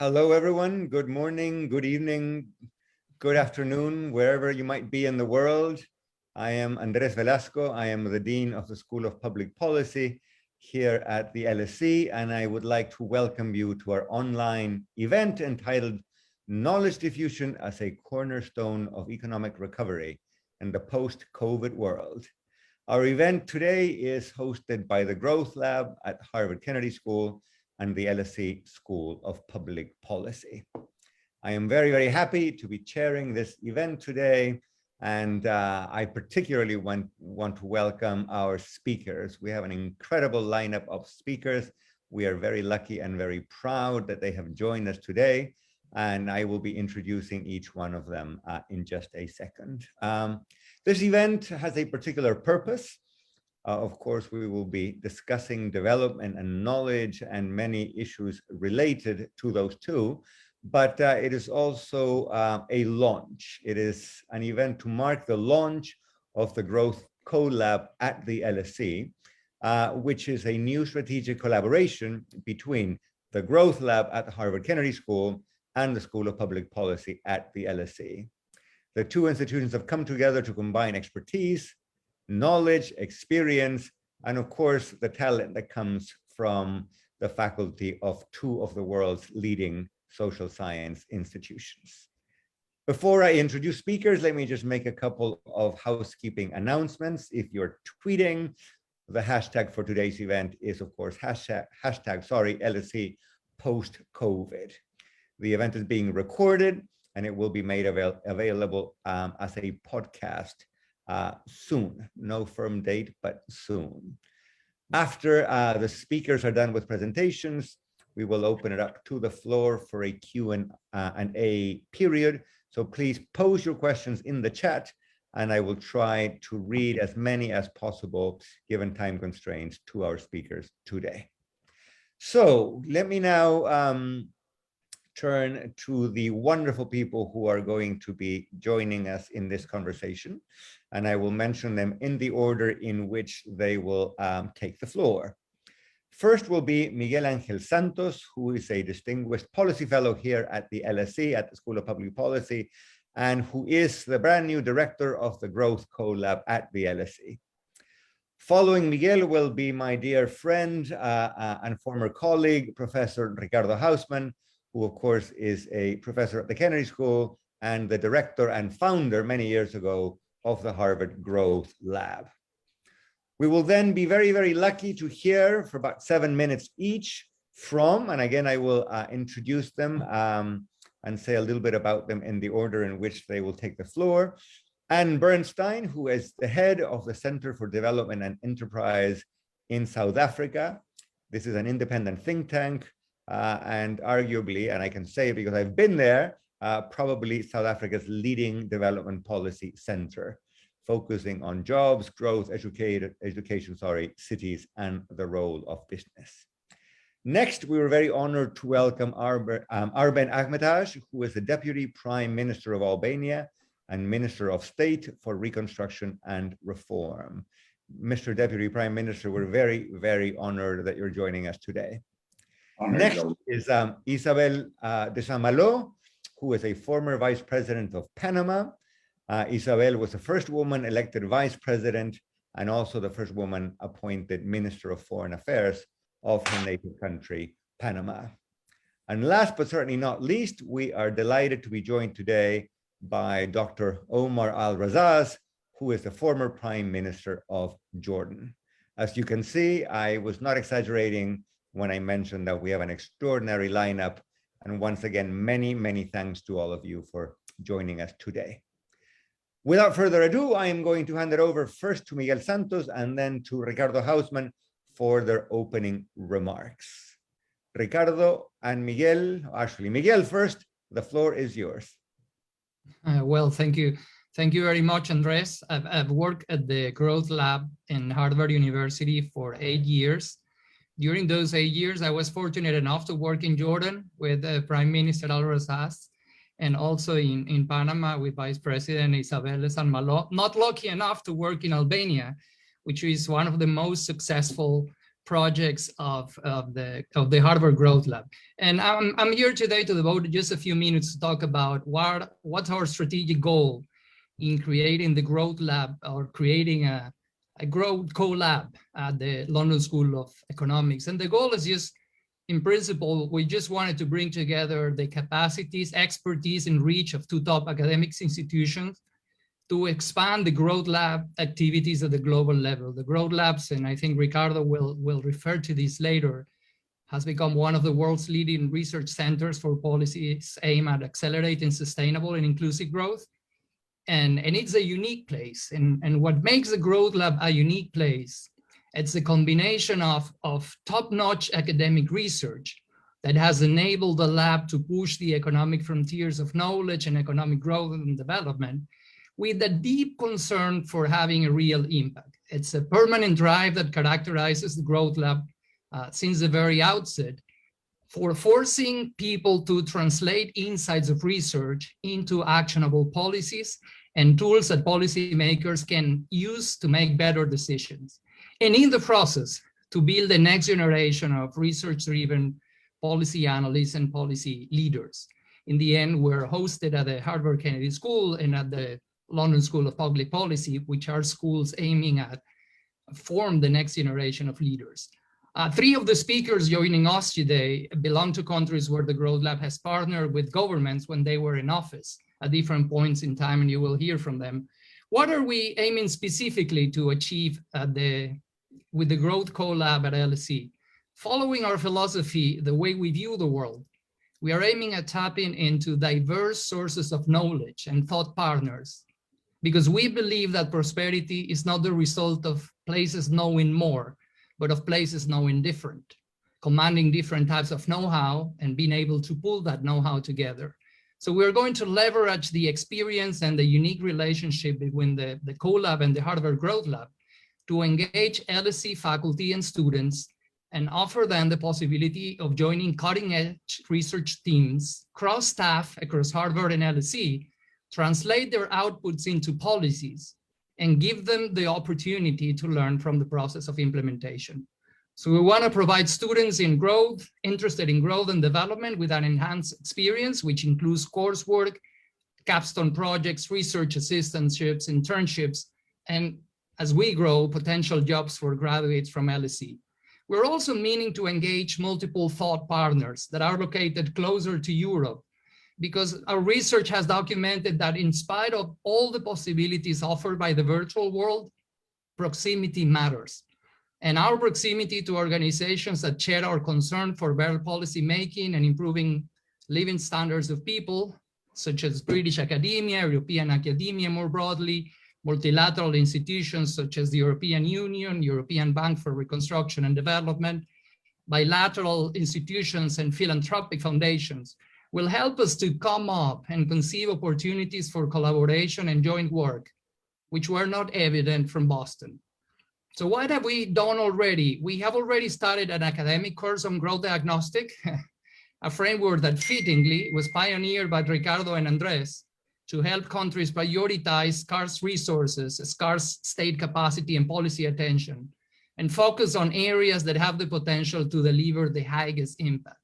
Hello, everyone. Good morning, good evening, good afternoon, wherever you might be in the world. I am Andres Velasco. I am the Dean of the School of Public Policy here at the LSE, and I would like to welcome you to our online event entitled Knowledge Diffusion as a Cornerstone of Economic Recovery in the Post-COVID World. Our event today is hosted by the Growth Lab at Harvard Kennedy School and the LSE School of Public Policy. I am very, very happy to be chairing this event today, and I particularly want to welcome our speakers. We have an incredible lineup of speakers. We are very lucky and very proud that they have joined us today, and I will be introducing each one of them in just a second. This event has a particular purpose. Of course, we will be discussing development and knowledge and many issues related to those two, but it is also a launch. It is an event to mark the launch of the Growth Co-Lab at the LSE, which is a new strategic collaboration between the Growth Lab at the Harvard Kennedy School and the School of Public Policy at the LSE. The two institutions have come together to combine expertise, knowledge, experience, and of course, the talent that comes from the faculty of two of the world's leading social science institutions. Before I introduce speakers, let me just make a couple of housekeeping announcements. If you're tweeting, the hashtag for today's event is, of course, hashtag LSE post-COVID. The event is being recorded and it will be made available as a podcast soon. No firm date, but soon. After the speakers are done with presentations, we will open it up to the floor for a Q&A period. So please pose your questions in the chat, and I will try to read as many as possible, given time constraints, to our speakers today. So let me now turn to the wonderful people who are going to be joining us in this conversation. And I will mention them in the order in which they will take the floor. First will be Miguel Angel Santos, who is a distinguished policy fellow here at the LSE, at the School of Public Policy, and who is the brand new director of the Growth Co-Lab at the LSE. Following Miguel will be my dear friend and former colleague, Professor Ricardo Hausmann, who of course is a professor at the Kennedy School and the director and founder many years ago of the Harvard Growth Lab. We will then be very, very lucky to hear for about 7 minutes each from, and again, I will introduce them and say a little bit about them in the order in which they will take the floor. And Bernstein, who is the head of the Center for Development and Enterprise in South Africa. This is an independent think tank and arguably, and I can say because I've been there, probably South Africa's leading development policy center, focusing on jobs, growth, education, cities, and the role of business. Next, we were very honored to welcome Arben Ahmetaj, who is the Deputy Prime Minister of Albania and Minister of State for Reconstruction and Reform. Mr. Deputy Prime Minister, we're very, very honored that you're joining us today. Next is Isabel de Malo, who is a former Vice President of Panama. Isabel was the first woman elected Vice President and also the first woman appointed Minister of Foreign Affairs of her native country, Panama. And last but certainly not least, we are delighted to be joined today by Dr. Omar Al-Razzaz, who is the former Prime Minister of Jordan. As you can see, I was not exaggerating when I mentioned that we have an extraordinary lineup. And once again, many, many thanks to all of you for joining us today. Without further ado, I am going to hand it over first to Miguel Santos and then to Ricardo Hausmann for their opening remarks. Ricardo and Miguel, actually Miguel first, the floor is yours. Well, thank you. Thank you very much, Andres. I've worked at the Growth Lab in Harvard University for 8 years. During those 8 years, I was fortunate enough to work in Jordan with Prime Minister Al-Razzaz, and also in Panama with Vice President Isabel and Malo. Not lucky enough to work in Albania, which is one of the most successful projects of the Harvard Growth Lab. And I'm here today to devote just a few minutes to talk about what's our strategic goal in creating the Growth Lab, or creating a Growth Co-Lab at the London School of Economics. And the goal is just, in principle, we just wanted to bring together the capacities, expertise, and reach of two top academic institutions to expand the Growth Lab activities at the global level. The Growth Labs, and I think Ricardo will refer to this later, has become one of the world's leading research centers for policies aimed at accelerating sustainable and inclusive growth. And it's a unique place. And what makes the Growth Lab a unique place, it's a combination of top-notch academic research that has enabled the lab to push the economic frontiers of knowledge and economic growth and development, with a deep concern for having a real impact. It's a permanent drive that characterizes the Growth Lab since the very outset, for forcing people to translate insights of research into actionable policies and tools that policymakers can use to make better decisions. And in the process, to build the next generation of research-driven policy analysts and policy leaders. In the end, we're hosted at the Harvard Kennedy School and at the London School of Public Policy, which are schools aiming at form the next generation of leaders. Three of the speakers joining us today belong to countries where the Growth Lab has partnered with governments when they were in office at different points in time, and you will hear from them. What are we aiming specifically to achieve with the Growth Co-Lab at LSE? Following our philosophy, the way we view the world, we are aiming at tapping into diverse sources of knowledge and thought partners, because we believe that prosperity is not the result of places knowing more, but of places knowing different, commanding different types of know-how and being able to pull that know-how together. So we're going to leverage the experience and the unique relationship between the Co-Lab and the Harvard Growth Lab to engage LSE faculty and students and offer them the possibility of joining cutting-edge research teams, cross-staff across Harvard and LSE, translate their outputs into policies, and give them the opportunity to learn from the process of implementation. So we want to provide students in growth, interested in growth and development, with an enhanced experience, which includes coursework, capstone projects, research assistantships, internships, and as we grow, potential jobs for graduates from LSE. We're also meaning to engage multiple thought partners that are located closer to Europe, because our research has documented that in spite of all the possibilities offered by the virtual world, proximity matters. And our proximity to organizations that share our concern for better policy making and improving living standards of people, such as British academia, European academia more broadly, multilateral institutions such as the European Union, European Bank for Reconstruction and Development, bilateral institutions and philanthropic foundations, will help us to come up and conceive opportunities for collaboration and joint work, which were not evident from Boston. So what have we done already? We have already started an academic course on growth diagnostic, a framework that fittingly was pioneered by Ricardo and Andres to help countries prioritize scarce resources, scarce state capacity and policy attention, and focus on areas that have the potential to deliver the highest impact.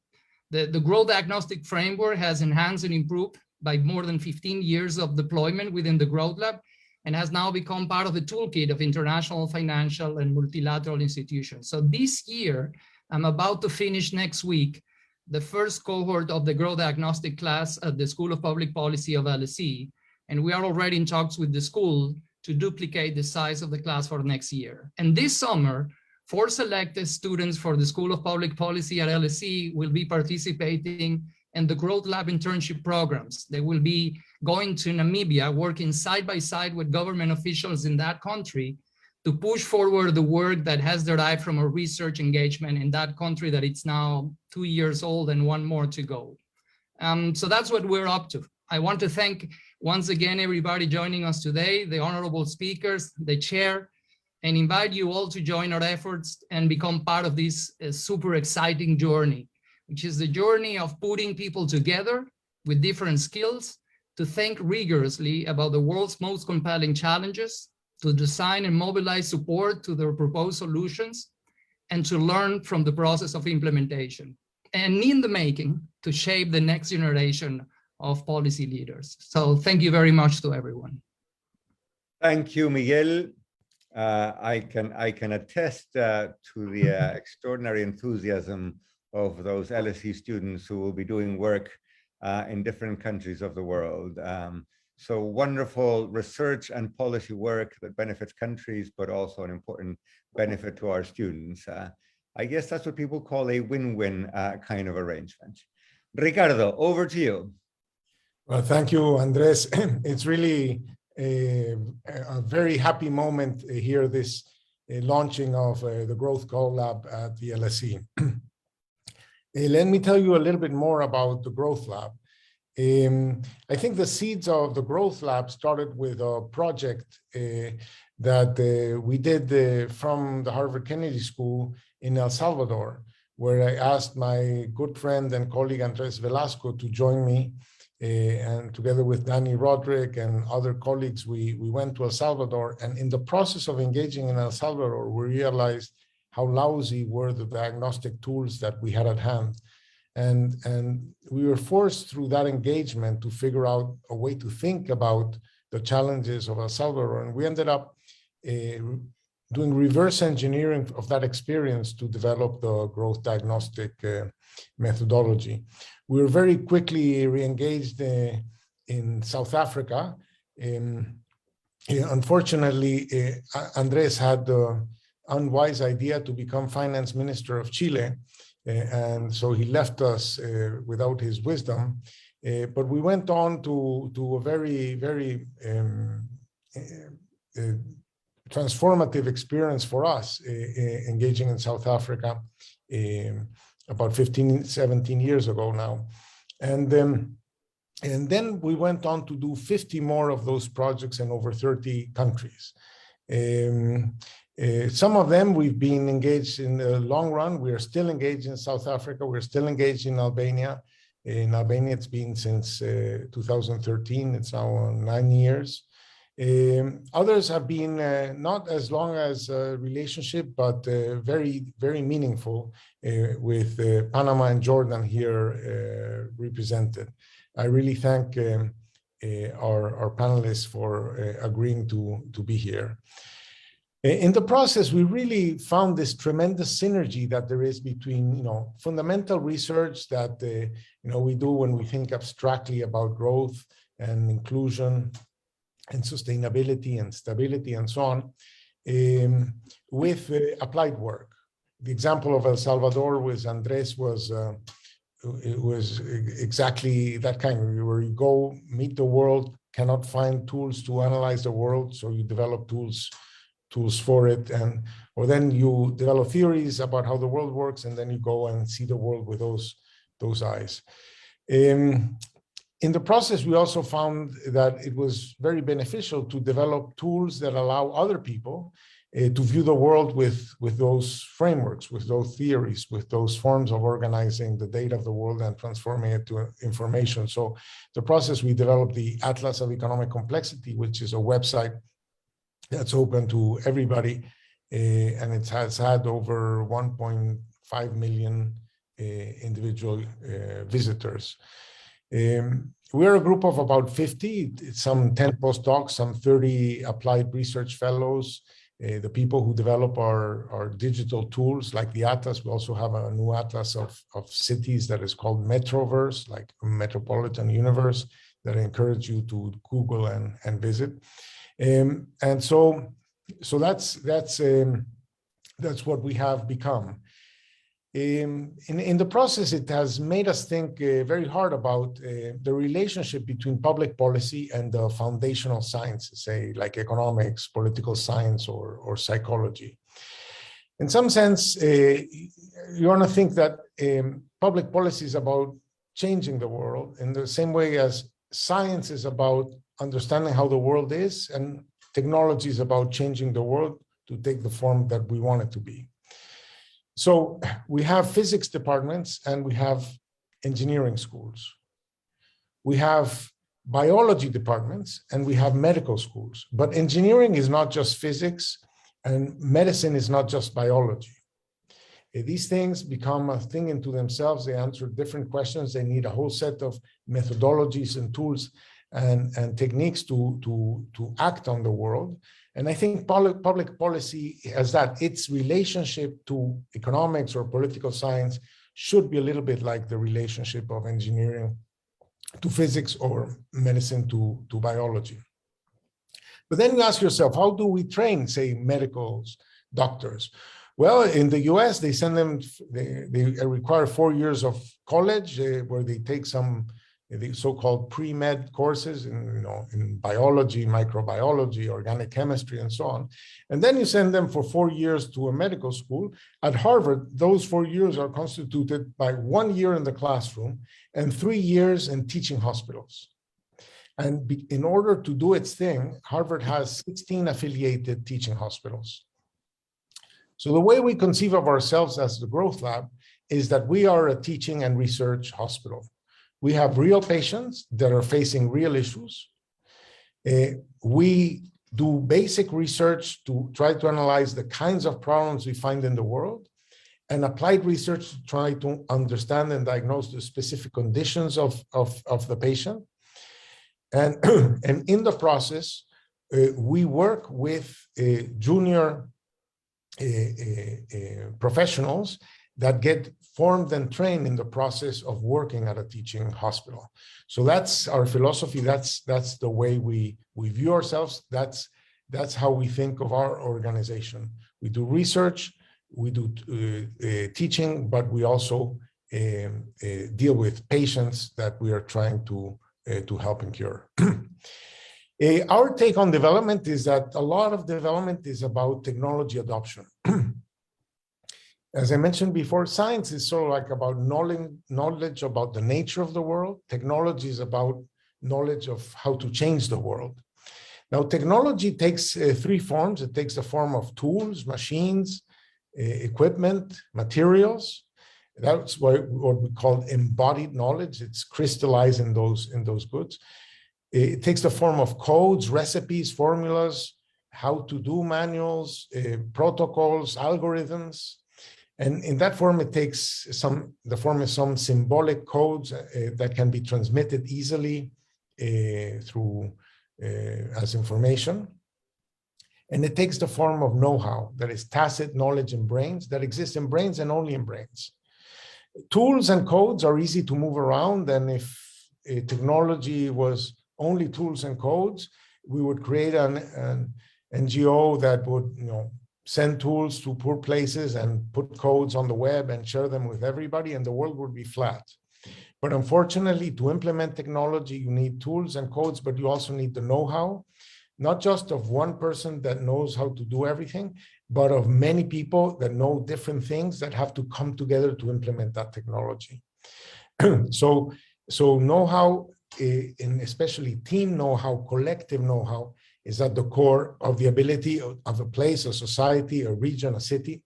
The growth diagnostic framework has enhanced and improved by more than 15 years of deployment within the Growth Lab, and has now become part of the toolkit of international financial and multilateral institutions. So this year, I'm about to finish next week the first cohort of the growth diagnostic class at the School of Public Policy of LSE, and we are already in talks with the school to duplicate the size of the class for next year. And this summer, 4 selected students for the School of Public Policy at LSE will be participating in the Growth Lab internship programs. They will be going to Namibia, working side by side with government officials in that country to push forward the work that has derived from a research engagement in that country that it's now 2 years old and 1 more to go. So that's what we're up to. I want to thank once again everybody joining us today, the honorable speakers, the chair, and invite you all to join our efforts and become part of this super exciting journey, which is the journey of putting people together with different skills to think rigorously about the world's most compelling challenges, to design and mobilize support to their proposed solutions, and to learn from the process of implementation, and in the making to shape the next generation of policy leaders. So thank you very much to everyone. Thank you, Miguel. I can attest to the extraordinary enthusiasm of those LSE students who will be doing work in different countries of the world. So wonderful research and policy work that benefits countries, but also an important benefit to our students. I guess that's what people call a win-win kind of arrangement. Ricardo, over to you. Well, thank you, Andres. It's really a very happy moment here, this launching of the Growth Co-Lab at the LSE. Let me tell you a little bit more about the Growth Lab. I think the seeds of the Growth Lab started with a project that we did from the Harvard Kennedy School in El Salvador, where I asked my good friend and colleague Andres Velasco to join me. And together with Danny Roderick and other colleagues, we went to El Salvador. And in the process of engaging in El Salvador, we realized how lousy were the diagnostic tools that we had at hand. And we were forced through that engagement to figure out a way to think about the challenges of El Salvador. And we ended up doing reverse engineering of that experience to develop the growth diagnostic methodology. We were very quickly re-engaged in South Africa. Unfortunately, Andres had the unwise idea to become finance minister of Chile. And so he left us without his wisdom. But we went on to a very, very transformative experience for us, engaging in South Africa about 15, 17 years ago now. And then we went on to do 50 more of those projects in over 30 countries. Some of them we've been engaged in the long run. We are still engaged in South Africa. We're still engaged in Albania. In Albania, it's been since 2013. It's now 9 years. Others have been not as long as a relationship, but very, very meaningful with Panama and Jordan here represented. I really thank our panelists for agreeing to be here. In the process, we really found this tremendous synergy that there is between, fundamental research that, we do when we think abstractly about growth and inclusion and sustainability and stability and so on, with applied work. The example of El Salvador with Andres was exactly that kind, where you go meet the world, cannot find tools to analyze the world, so you develop tools for it, or then you develop theories about how the world works, and then you go and see the world with those eyes. In the process, we also found that it was very beneficial to develop tools that allow other people to view the world with those frameworks, with those theories, with those forms of organizing the data of the world and transforming it to information. So the process, we developed the Atlas of Economic Complexity, which is a website that's open to everybody, and it has had over 1.5 million individual visitors. We're a group of about 50, some 10 postdocs, some 30 applied research fellows, the people who develop our digital tools like the Atlas. We also have a new Atlas of cities that is called Metroverse, like a metropolitan universe, that I encourage you to Google and visit. And so that's what we have become. In the process, it has made us think very hard about the relationship between public policy and the foundational sciences, say like economics, political science, or psychology. In some sense, you want to think that public policy is about changing the world in the same way as science is about understanding how the world is, and technology is about changing the world to take the form that we want it to be. So we have physics departments and we have engineering schools. We have biology departments and we have medical schools. But engineering is not just physics, and medicine is not just biology. These things become a thing into themselves. They answer different questions. They need a whole set of methodologies and tools and techniques to act on the world. And I think public policy has that. Its relationship to economics or political science should be a little bit like the relationship of engineering to physics or medicine to biology. But then you ask yourself, how do we train, say, medicals, doctors? Well, in the US, they send them, they require 4 years of college where they take some the so-called pre-med courses in biology, microbiology, organic chemistry, and so on. And then you send them for 4 years to a medical school. At Harvard, those 4 years are constituted by 1 year in the classroom and 3 years in teaching hospitals. And in order to do its thing, Harvard has 16 affiliated teaching hospitals. So the way we conceive of ourselves as the Growth Lab is that we are a teaching and research hospital. We have real patients that are facing real issues. We do basic research to try to analyze the kinds of problems we find in the world, and applied research to try to understand and diagnose the specific conditions of the patient. And, and in the process, we work with junior professionals that get formed and trained in the process of working at a teaching hospital. So that's our philosophy. That's the way we view ourselves. That's how we think of our organization. We do research, we do teaching, but we also deal with patients that we are trying to help and cure. Our take on development is that a lot of development is about technology adoption. As I mentioned before, science is sort of like about knowledge about the nature of the world. Technology is about knowledge of how to change the world. Now, technology takes 3 forms. It takes the form of tools, machines, equipment, materials. That's what we call embodied knowledge. It's crystallized in those goods. It takes the form of codes, recipes, formulas, how to do manuals, protocols, algorithms. And in that form, it takes the form of some symbolic codes that can be transmitted easily through as information. And it takes the form of know-how, that is tacit knowledge in brains that exists in brains and only in brains. Tools and codes are easy to move around, and if technology was only tools and codes, we would create an NGO that would, send tools to poor places and put codes on the web and share them with everybody, and the world would be flat. But unfortunately, to implement technology, you need tools and codes, but you also need the know-how, not just of one person that knows how to do everything, but of many people that know different things that have to come together to implement that technology. So know-how, and especially team know-how, collective know-how, is at the core of the ability of a place, a society, a region, a city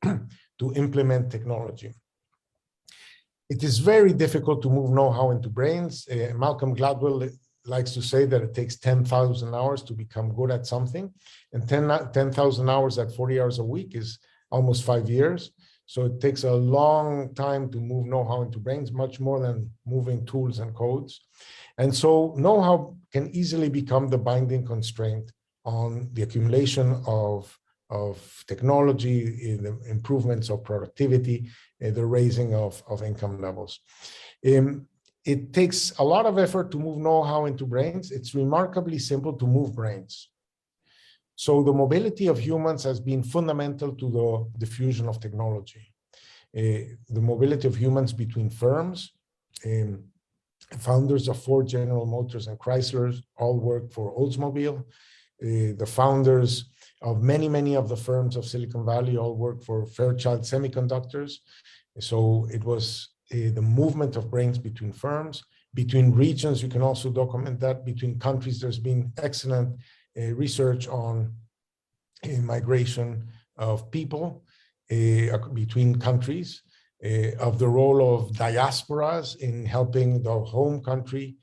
to implement technology. It is very difficult to move know-how into brains. Malcolm Gladwell likes to say that it takes 10,000 hours to become good at something, and 10,000 hours at 40 hours a week is almost 5 years. So it takes a long time to move know-how into brains, much more than moving tools and codes. And so know-how can easily become the binding constraint on the accumulation of technology, the improvements of productivity, the raising of income levels. It takes a lot of effort to move know-how into brains. It's remarkably simple to move brains. So the mobility of humans has been fundamental to the diffusion of technology. The mobility of humans between firms, founders of Ford, General Motors, and Chrysler all work for Oldsmobile. The founders of many of the firms of Silicon Valley all work for Fairchild Semiconductors. So it was the movement of brains between firms, between regions. You can also document that between countries. There's been excellent research on migration of people between countries, of the role of diasporas in helping the home country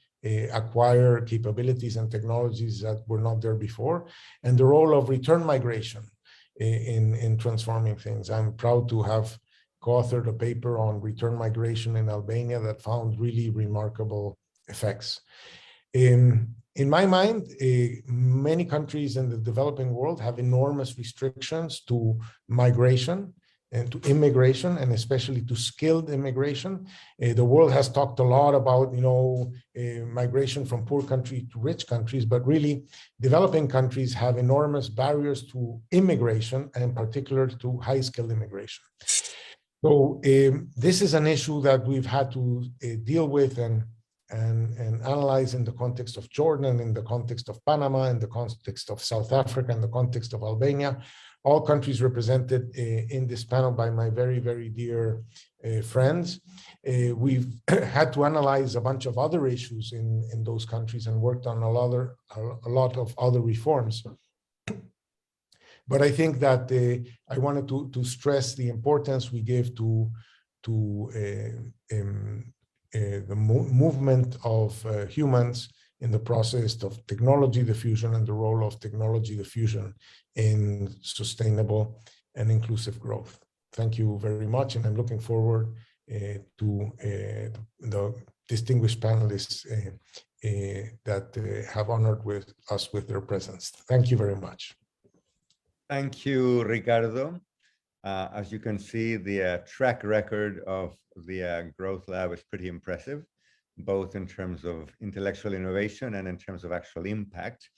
acquire capabilities and technologies that were not there before, and the role of return migration in transforming things. I'm proud to have co-authored a paper on return migration in Albania that found really remarkable effects. In my mind, many countries in the developing world have enormous restrictions to migration and to immigration, and especially to skilled immigration. The world has talked a lot about, migration from poor countries to rich countries, but really developing countries have enormous barriers to immigration, and in particular to high-skilled immigration. So this is an issue that we've had to deal with and analyze in the context of Jordan, in the context of Panama, in the context of South Africa, in the context of Albania, all countries represented in this panel by my very, very dear friends. We've had to analyze a bunch of other issues in those countries and worked on a lot of other reforms. But I think that I wanted to stress the importance we give to the movement of humans in the process of technology diffusion and the role of technology diffusion in sustainable and inclusive growth. Thank you very much, and I'm looking forward to the distinguished panelists that have honored us with their presence. Thank you very much. Thank you, Ricardo. As you can see, the track record of the Growth Lab is pretty impressive, both in terms of intellectual innovation and in terms of actual impact.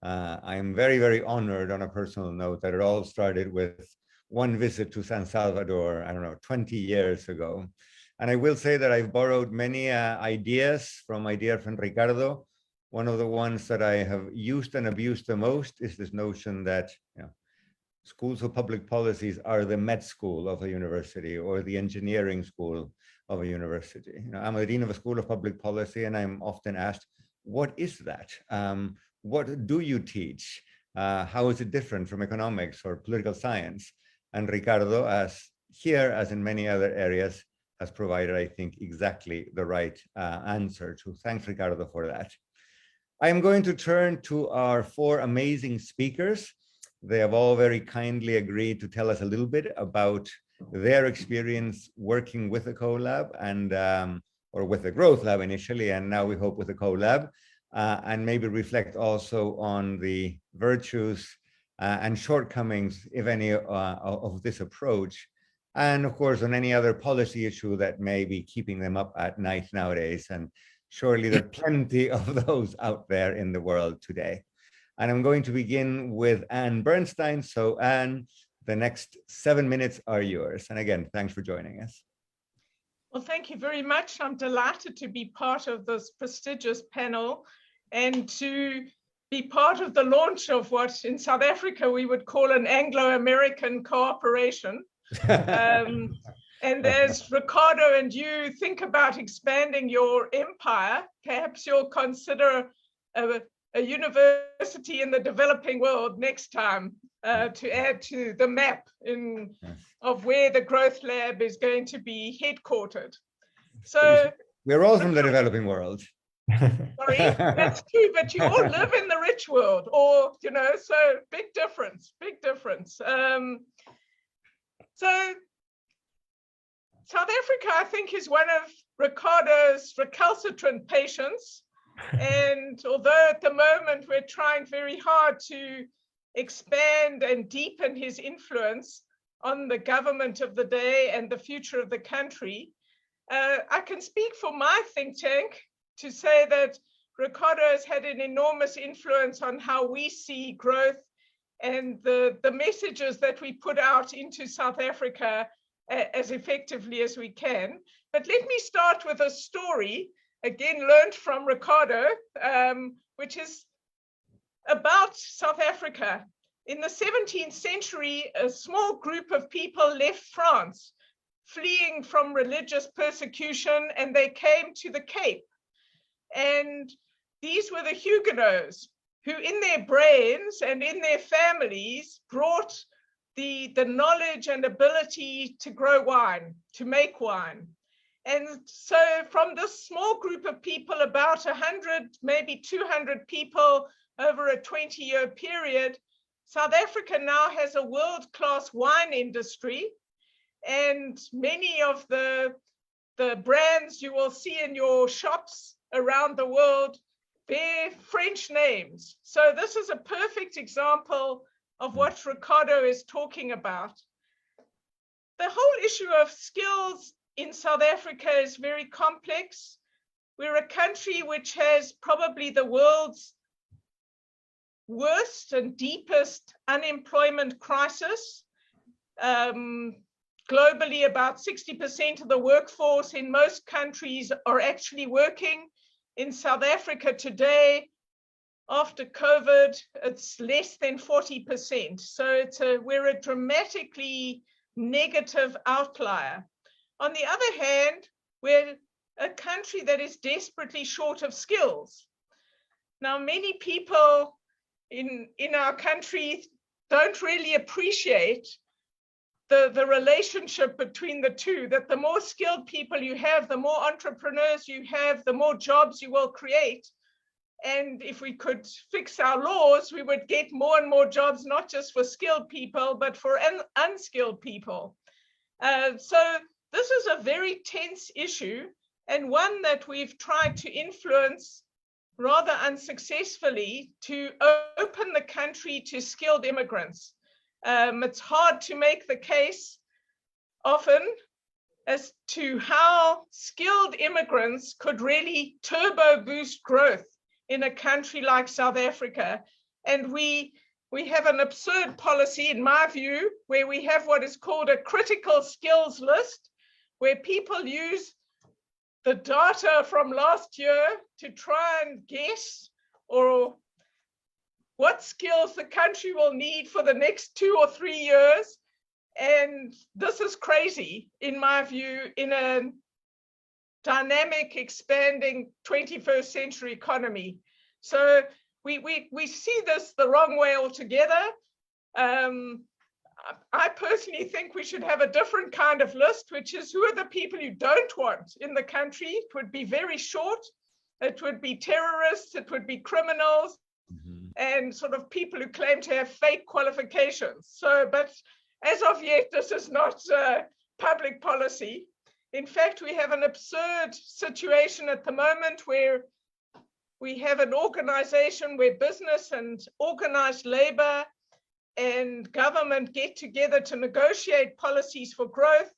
I am very, very honored on a personal note that it all started with one visit to San Salvador, 20 years ago. And I will say that I've borrowed many ideas from my dear friend Ricardo. One of the ones that I have used and abused the most is this notion that schools of public policies are the med school of a university or the engineering school of a university. I'm the dean of a school of public policy, and I'm often asked, what is that? What do you teach? How is it different from economics or political science? And Ricardo, as here as in many other areas, has provided, I think, exactly the right answer. So thanks, Ricardo, for that. I am going to turn to our four amazing speakers. They have all very kindly agreed to tell us a little bit about their experience working with the CoLab and or with the Growth Lab initially, and now we hope with the CoLab, and maybe reflect also on the virtues and shortcomings, if any, of this approach, and of course on any other policy issue that may be keeping them up at night nowadays. And surely there are plenty of those out there in the world today. And I'm going to begin with Anne Bernstein. So Anne, the next 7 minutes are yours. And again, thanks for joining us. Well, thank you very much. I'm delighted to be part of this prestigious panel and to be part of the launch of what in South Africa we would call an Anglo-American cooperation. And as Ricardo and you think about expanding your empire, perhaps you'll consider a university in the developing world next time to add to the map of where the Growth Lab is going to be headquartered. So we're all from the developing world. Sorry, that's true, but you all live in the rich world, or so big difference, big difference. So South Africa, I think, is one of Ricardo's recalcitrant patients. And although at the moment we're trying very hard to expand and deepen his influence on the government of the day and the future of the country, I can speak for my think tank to say that Ricardo has had an enormous influence on how we see growth and the messages that we put out into South Africa as effectively as we can. But let me start with a story, again, learned from Ricardo, which is about South Africa. In the 17th century, a small group of people left France, fleeing from religious persecution, and they came to the Cape. And these were the Huguenots, who in their brains and in their families brought the knowledge and ability to grow wine, to make wine. And so from this small group of people, about 100, maybe 200 people over a 20-year period, South Africa now has a world-class wine industry. and many of the brands you will see in your shops around the world bear French names. So this is a perfect example of what Ricardo is talking about. The whole issue of skills in South Africa is very complex. We're a country which has probably the world's worst and deepest unemployment crisis. Globally, about 60% of the workforce in most countries are actually working. In South Africa today, after COVID, it's less than 40%. So we're a dramatically negative outlier. On the other hand, we're a country that is desperately short of skills. Now, many people in our country don't really appreciate the relationship between the two, that the more skilled people you have, the more entrepreneurs you have, the more jobs you will create. And if we could fix our laws, we would get more and more jobs, not just for skilled people, but for unskilled people. So this is a very tense issue, and one that we've tried to influence rather unsuccessfully to open the country to skilled immigrants. It's hard to make the case often as to how skilled immigrants could really turbo boost growth in a country like South Africa. And we have an absurd policy, in my view, where we have what is called a critical skills list, where people use the data from last year to try and guess or what skills the country will need for the next 2 or 3 years. And this is crazy, in my view, in a dynamic, expanding 21st century economy. So we see this the wrong way altogether. I personally think we should have a different kind of list, which is who are the people you don't want in the country. It would be very short. It would be terrorists, it would be criminals, and sort of people who claim to have fake qualifications. So, but as of yet, this is not public policy. In fact, we have an absurd situation at the moment where we have an organization where business and organized labor and government get together to negotiate policies for growth.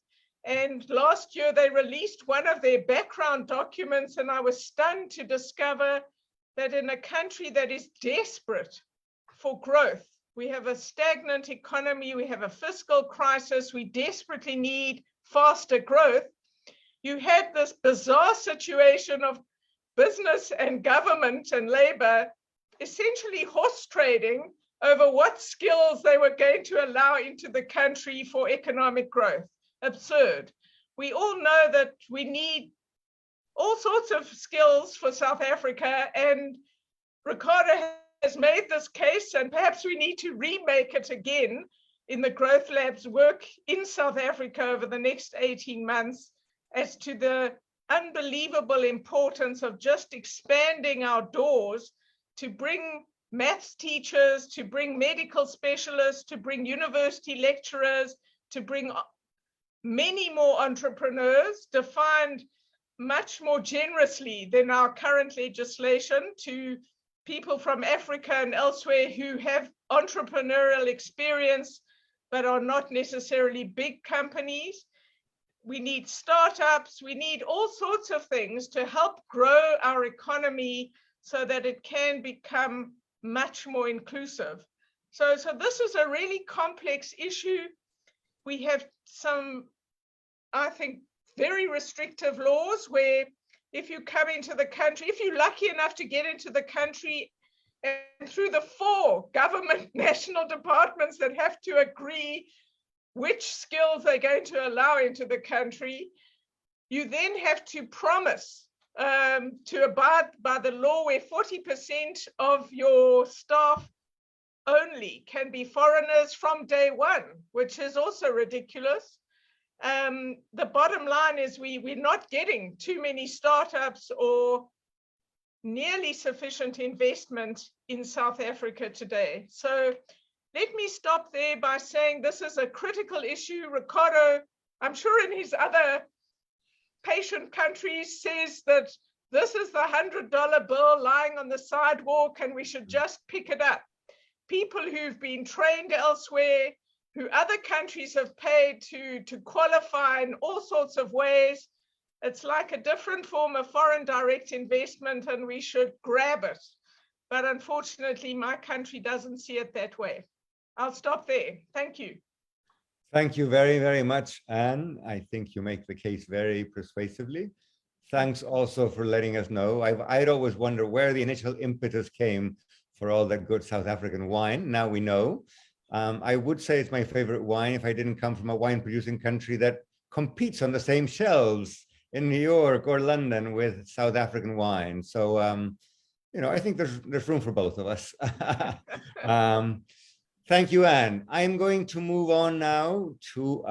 And last year they released one of their background documents, and I was stunned to discover that in a country that is desperate for growth, we have a stagnant economy, we have a fiscal crisis, we desperately need faster growth. You had this bizarre situation of business and government and labor essentially horse trading over what skills they were going to allow into the country for economic growth. Absurd. We all know that we need all sorts of skills for South Africa, and Ricardo has made this case, and perhaps we need to remake it again in the Growth Lab's work in South Africa over the next 18 months as to the unbelievable importance of just expanding our doors to bring maths teachers, to bring medical specialists, to bring university lecturers, to bring many more entrepreneurs, defined much more generously than our current legislation, to people from Africa and elsewhere who have entrepreneurial experience but are not necessarily big companies. We need startups, we need all sorts of things to help grow our economy so that it can become much more inclusive. So this is a really complex issue. We have some, I think, very restrictive laws where if you come into the country, if you're lucky enough to get into the country and through the 4 government national departments that have to agree which skills they're going to allow into the country, you then have to promise to abide by the law where 40% of your staff only can be foreigners from day one, which is also ridiculous. The bottom line is we're not getting too many startups or nearly sufficient investment in South Africa today. So let me stop there by saying this is a critical issue. Ricardo I'm sure in his other patient countries says that this is the $100 bill lying on the sidewalk and we should just pick it up. People who've been trained elsewhere, who other countries have paid to qualify in all sorts of ways. It's like a different form of foreign direct investment and we should grab it. But unfortunately, my country doesn't see it that way. I'll stop there. Thank you. Thank you very, very much, Anne. I think you make the case very persuasively. Thanks also for letting us know. I'd always wonder where the initial impetus came for all that good South African wine. Now we know. I would say it's my favorite wine if I didn't come from a wine producing country that competes on the same shelves in New York or London with South African wine. So, you know, I think there's room for both of us. Thank you, Anne. I'm going to move on now to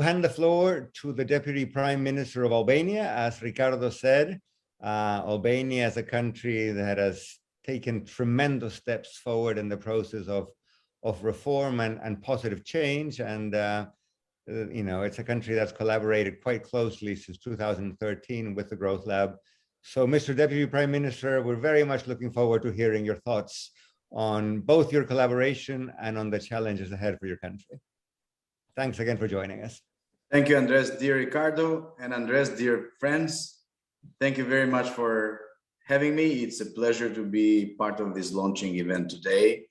hand the floor to the Deputy Prime Minister of Albania. As Ricardo said, Albania is a country that has taken tremendous steps forward in the process of reform and positive change. And, you know, it's a country that's collaborated quite closely since 2013 with the Growth Lab. So, Mr. Deputy Prime Minister, we're very much looking forward to hearing your thoughts on both your collaboration and on the challenges ahead for your country. Thanks again for joining us. Thank you, Andres, dear Ricardo, and Andres, dear friends. Thank you very much for having me. It's a pleasure to be part of this launching event today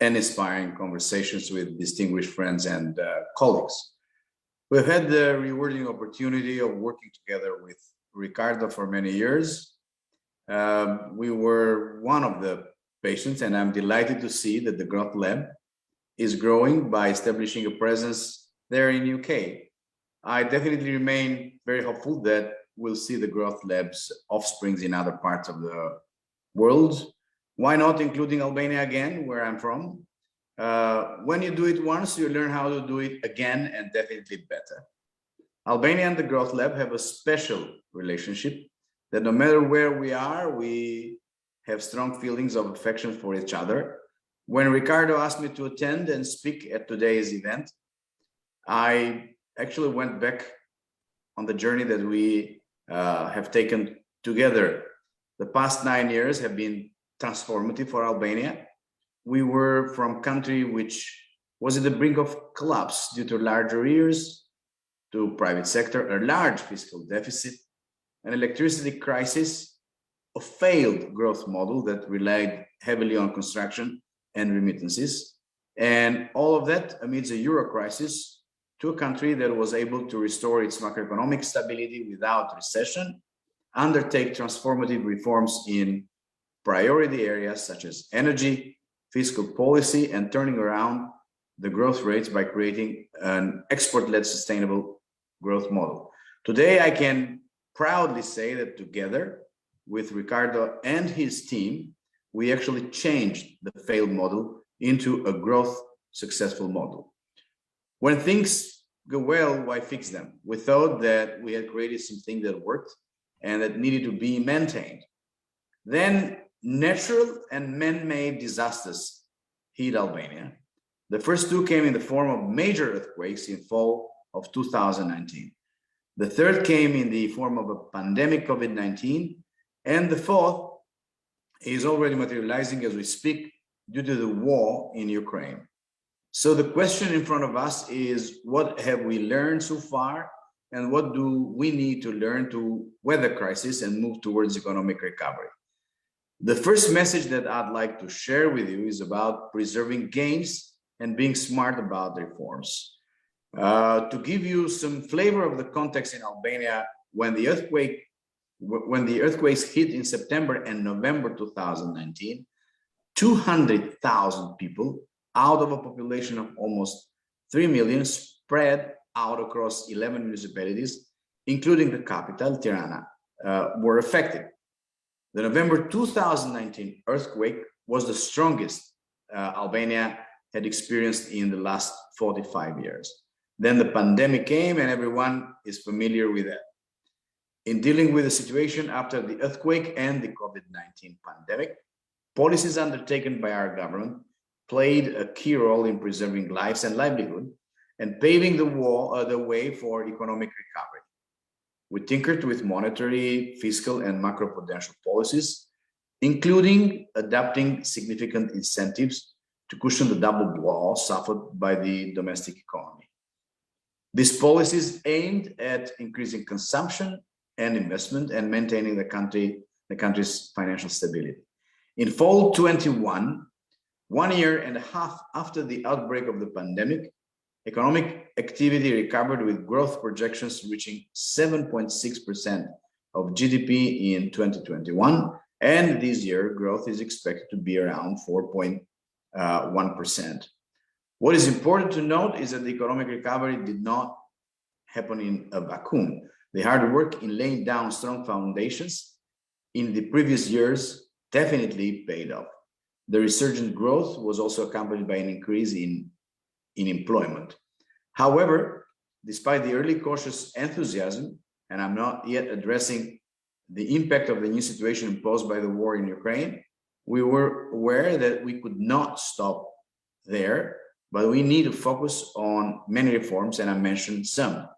and inspiring conversations with distinguished friends and colleagues. We've had the rewarding opportunity of working together with Ricardo for many years. We were one of the patients, and I'm delighted to see that the Growth Lab is growing by establishing a presence there in UK. I definitely remain very hopeful that we'll see the Growth Lab's offsprings in other parts of the world. Why not including Albania again, where I'm from? When you do it once, you learn how to do it again and definitely better. Albania and the Growth Lab have a special relationship that no matter where we are, we have strong feelings of affection for each other. When Ricardo asked me to attend and speak at today's event, I actually went back on the journey that we have taken together. The past 9 years have been transformative for Albania. We were from a country which was at the brink of collapse due to large arrears, to private sector, a large fiscal deficit, an electricity crisis, a failed growth model that relied heavily on construction and remittances, and all of that amidst a euro crisis, to a country that was able to restore its macroeconomic stability without recession, undertake transformative reforms in priority areas such as energy, fiscal policy, and turning around the growth rates by creating an export-led sustainable growth model. Today, I can proudly say that together with Ricardo and his team, we actually changed the failed model into a growth successful model. When things go well, why fix them? We thought that we had created something that worked and that needed to be maintained. Then natural and man-made disasters hit Albania. The first two came in the form of major earthquakes in fall of 2019. The third came in the form of a pandemic COVID-19, and the fourth is already materializing as we speak due to the war in Ukraine. So the question in front of us is, what have we learned so far, and what do we need to learn to weather crisis and move towards economic recovery? The first message that I'd like to share with you is about preserving gains and being smart about reforms. To give you some flavor of the context in Albania, when the earthquakes hit in September and November 2019, 200,000 people out of a population of almost 3 million spread out across 11 municipalities, including the capital, Tirana, were affected. The November 2019 earthquake was the strongest Albania had experienced in the last 45 years. Then the pandemic came, and everyone is familiar with that. In dealing with the situation after the earthquake and the COVID-19 pandemic, policies undertaken by our government played a key role in preserving lives and livelihood and paving the way for economic recovery. We tinkered with monetary, fiscal, and macroprudential policies, including adapting significant incentives to cushion the double blow suffered by the domestic economy. These policies aimed at increasing consumption and investment and maintaining the country's financial stability. In fall 21, 1 year and a half after the outbreak of the pandemic, economic activity recovered with growth projections reaching 7.6% of GDP in 2021, and this year growth is expected to be around 4.1%. What is important to note is that the economic recovery did not happen in a vacuum. The hard work in laying down strong foundations in the previous years definitely paid off. The resurgent growth was also accompanied by an increase in employment. However, despite the early cautious enthusiasm, and I'm not yet addressing the impact of the new situation imposed by the war in Ukraine, we were aware that we could not stop there, but we need to focus on many reforms, and I mentioned some.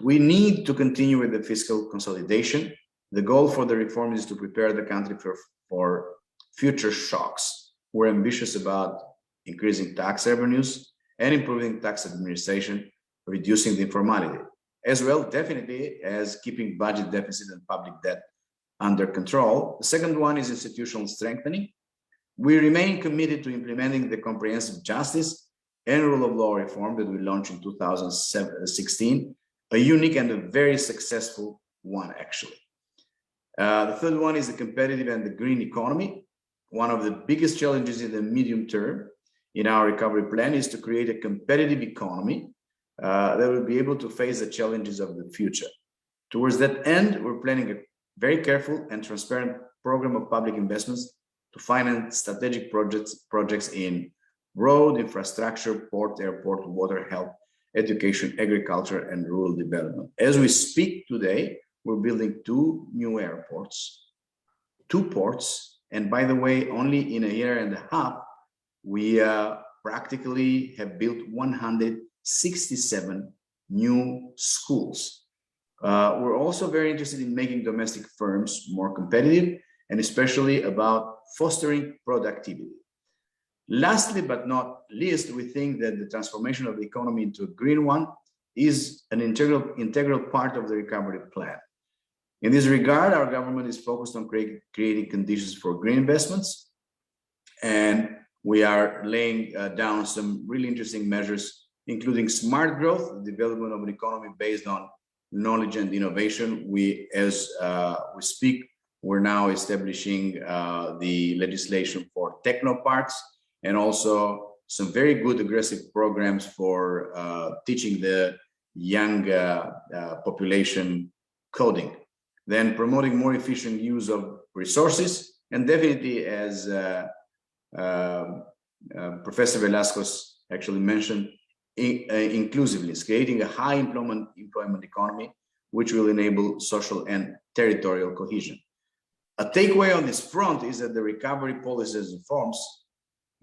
We need to continue with the fiscal consolidation. The goal for the reform is to prepare the country for future shocks. We're ambitious about increasing tax revenues and improving tax administration, reducing the informality, as well definitely as keeping budget deficit and public debt under control. The second one is institutional strengthening. We remain committed to implementing the comprehensive justice and rule of law reform that we launched in 2016, a unique and a very successful one, actually. The third one is the competitive and the green economy. One of the biggest challenges in the medium term in our recovery plan is to create a competitive economy that will be able to face the challenges of the future. Towards that end, we're planning a very careful and transparent program of public investments to finance strategic projects in road, infrastructure, port, airport, water, health, education, agriculture, and rural development. As we speak today, we're building 2 new airports, 2 ports, and by the way, only in a year and a half, we practically have built 167 new schools. We're also very interested in making domestic firms more competitive, and especially about fostering productivity. Lastly, but not least, we think that the transformation of the economy into a green one is an integral part of the recovery plan. In this regard, our government is focused on creating conditions for green investments, and we are laying down some really interesting measures, including smart growth, the development of an economy based on knowledge and innovation. As we speak, we're now establishing the legislation for technoparks, and also some very good aggressive programs for teaching the young population coding. Then promoting more efficient use of resources, and definitely, as Professor Velasquez actually mentioned, inclusiveness, creating a high employment economy, which will enable social and territorial cohesion. A takeaway on this front is that the recovery policies and reforms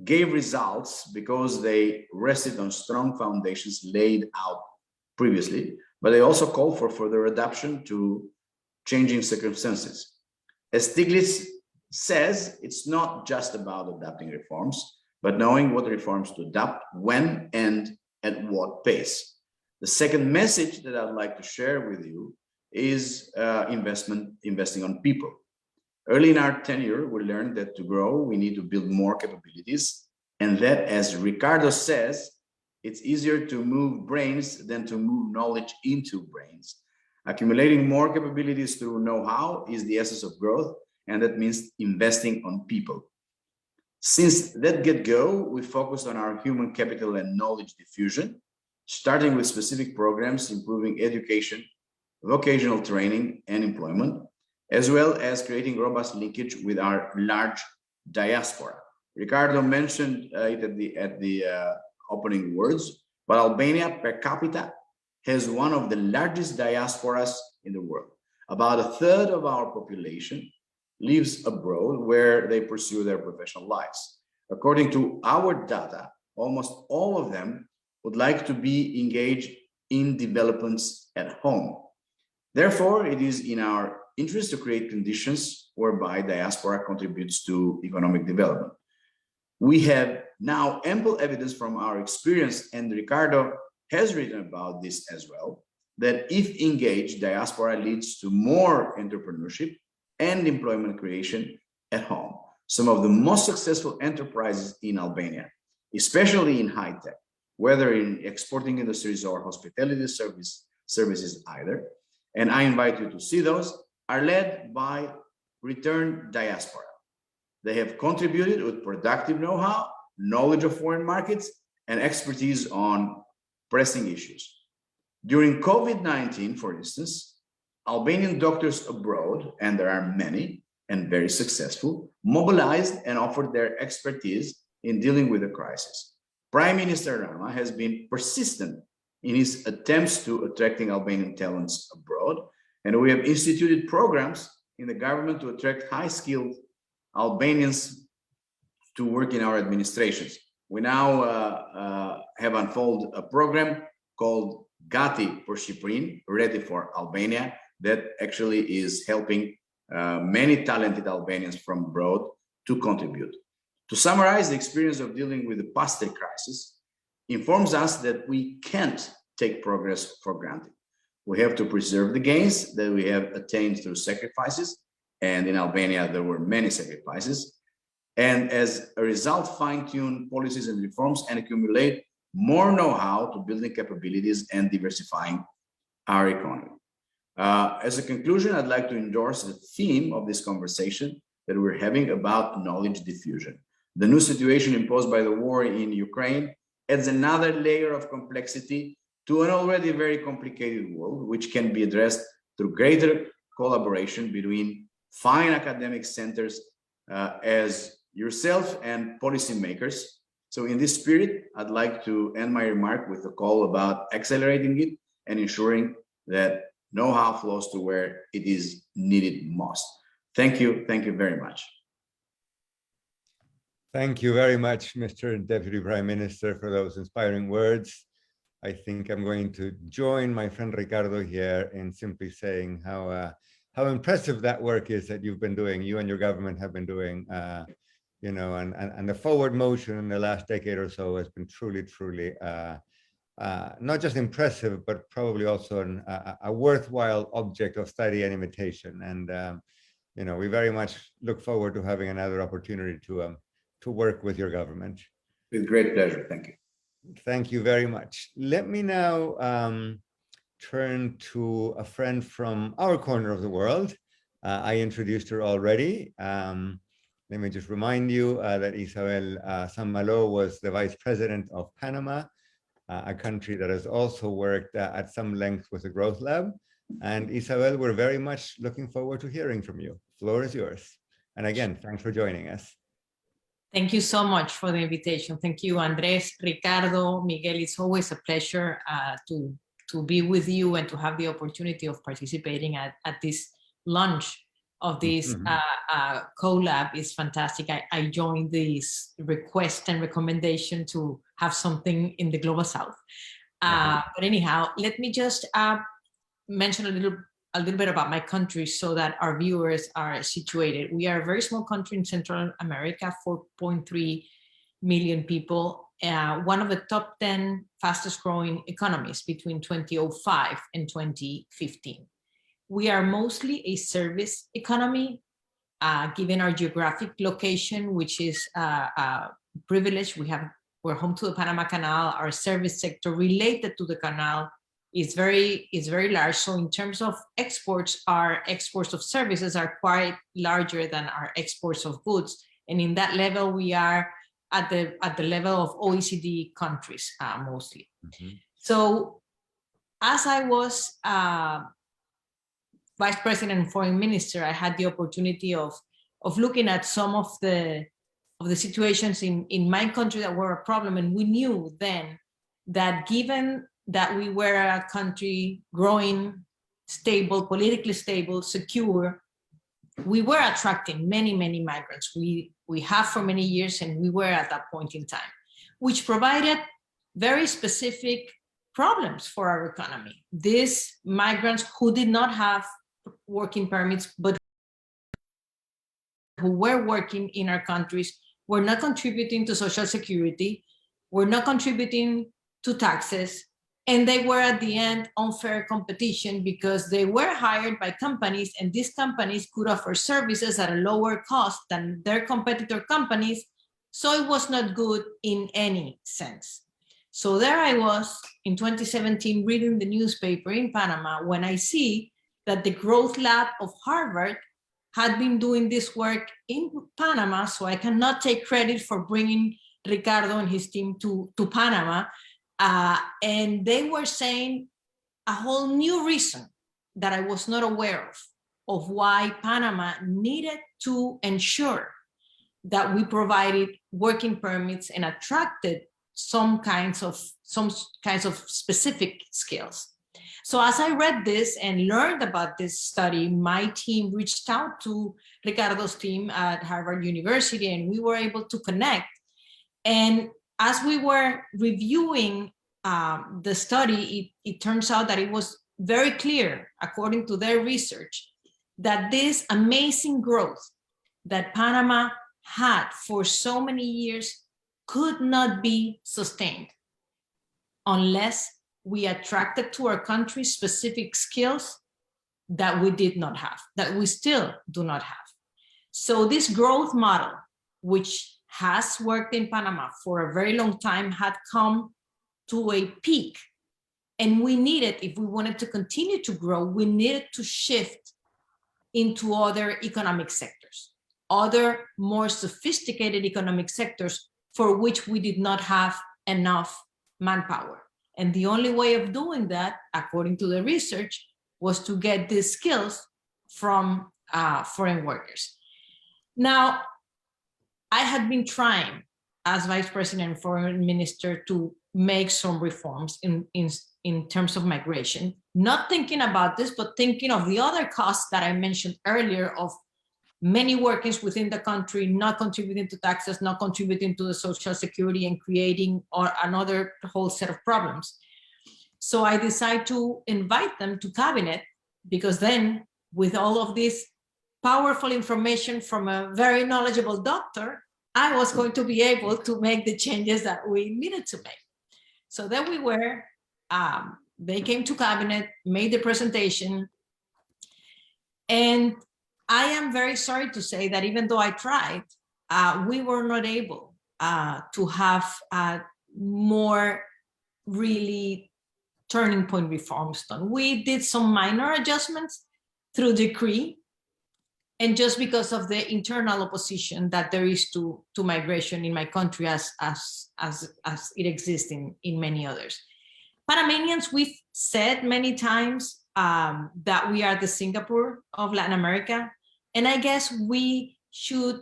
gave results because they rested on strong foundations laid out previously, but they also called for further adaptation to changing circumstances. As Stiglitz says, it's not just about adapting reforms, but knowing what reforms to adapt, when, and at what pace. The second message that I'd like to share with you is investing on people. Early in our tenure, we learned that to grow, we need to build more capabilities, and that, as Ricardo says, it's easier to move brains than to move knowledge into brains. Accumulating more capabilities through know-how is the essence of growth, and that means investing on people. Since that get-go, we focused on our human capital and knowledge diffusion, starting with specific programs improving education, vocational training, and employment, as well as creating robust linkage with our large diaspora. Ricardo mentioned it at the opening words, but Albania per capita has one of the largest diasporas in the world. About a third of our population lives abroad where they pursue their professional lives. According to our data, almost all of them would like to be engaged in developments at home. Therefore, it is in our interest to create conditions whereby diaspora contributes to economic development. We have now ample evidence from our experience, and Ricardo has written about this as well, that if engaged, diaspora leads to more entrepreneurship and employment creation at home. Some of the most successful enterprises in Albania, especially in high tech, whether in exporting industries or hospitality services either, and I invite you to see those, are led by returned diaspora. They have contributed with productive know-how, knowledge of foreign markets, and expertise on pressing issues. During COVID-19, for instance, Albanian doctors abroad, and there are many and very successful, mobilized and offered their expertise in dealing with the crisis. Prime Minister Rama has been persistent in his attempts to attracting Albanian talents abroad, and we have instituted programs in the government to attract high-skilled Albanians to work in our administrations. We now have unfolded a program called Gati for Shqipërinë, Ready for Albania, that actually is helping many talented Albanians from abroad to contribute. To summarize, the experience of dealing with the past crisis informs us that we can't take progress for granted. We have to preserve the gains that we have attained through sacrifices, and in Albania there were many sacrifices, and as a result fine-tune policies and reforms and accumulate more know-how to building capabilities and diversifying our economy. As a conclusion, I'd like to endorse the theme of this conversation that we're having about knowledge diffusion. The new situation imposed by the war in Ukraine adds another layer of complexity to an already very complicated world, which can be addressed through greater collaboration between fine academic centers as yourself and policymakers. So in this spirit, I'd like to end my remark with a call about accelerating it and ensuring that know-how flows to where it is needed most. Thank you very much. Thank you very much, Mr. Deputy Prime Minister, for those inspiring words. I think I'm going to join my friend Ricardo here in simply saying how impressive that work is that you've been doing, you and your government have been doing, you know, and the forward motion in the last decade or so has been truly not just impressive, but probably also a worthwhile object of study and imitation. And you know, we very much look forward to having another opportunity to work with your government. With great pleasure. Thank you. Thank you very much. Let me now turn to a friend from our corner of the world. I introduced her already. Let me just remind you that Isabel Malo was the vice president of Panama, a country that has also worked at some length with the Growth Lab. And Isabel, we're very much looking forward to hearing from you. The floor is yours. And again, thanks for joining us. Thank you so much for the invitation. Thank you, Andres, Ricardo, Miguel. It's always a pleasure to be with you and to have the opportunity of participating at this launch of this collab. Is fantastic. I joined this request and recommendation to have something in the Global South. But anyhow, let me just mention a little bit about my country so that our viewers are situated. We are a very small country in Central America, 4.3 million people, one of the top 10 fastest growing economies between 2005 and 2015. We are mostly a service economy, given our geographic location, which is privileged. We're home to the Panama Canal. Our service sector related to the canal is very large. So in terms of exports, our exports of services are quite larger than our exports of goods. And in that level, we are at the level of OECD countries mostly. So as I was Vice President and Foreign Minister, I had the opportunity of looking at some of the situations in my country that were a problem. And we knew then that given that we were a country growing, stable, politically stable, secure, we were attracting many migrants. We have for many years, and we were at that point in time, which provided very specific problems for our economy. These migrants who did not have working permits, but who were working in our countries, were not contributing to Social Security, were not contributing to taxes, and they were at the end unfair competition because they were hired by companies, and these companies could offer services at a lower cost than their competitor companies. So it was not good in any sense. So there I was in 2017 reading the newspaper in Panama when I see that the Growth Lab of Harvard had been doing this work in Panama, so I cannot take credit for bringing Ricardo and his team to Panama. And they were saying a whole new reason that I was not aware of why Panama needed to ensure that we provided working permits and attracted some kinds of specific skills. So as I read this and learned about this study, my team reached out to Ricardo's team at Harvard University, and we were able to connect. And as we were reviewing the study, it turns out that it was very clear, according to their research, that this amazing growth that Panama had for so many years could not be sustained unless we attracted to our country specific skills that we did not have, that we still do not have. So this growth model, which has worked in Panama for a very long time, had come to a peak. And we needed, if we wanted to continue to grow, we needed to shift into other economic sectors, other more sophisticated economic sectors for which we did not have enough manpower. And the only way of doing that, according to the research, was to get these skills from foreign workers. Now, I had been trying as Vice President and Foreign Minister to make some reforms in terms of migration, not thinking about this, but thinking of the other costs that I mentioned earlier of many workers within the country not contributing to taxes, not contributing to the Social Security, and creating another whole set of problems. So I decided to invite them to cabinet, because then with all of this powerful information from a very knowledgeable doctor, I was going to be able to make the changes that we needed to make. So then we were, they came to cabinet, made the presentation, and I am very sorry to say that even though I tried, we were not able to have more really turning point reforms done. We did some minor adjustments through decree, and just because of the internal opposition that there is to migration in my country as it exists in many others. Panamanians, we've said many times that we are the Singapore of Latin America. And I guess we should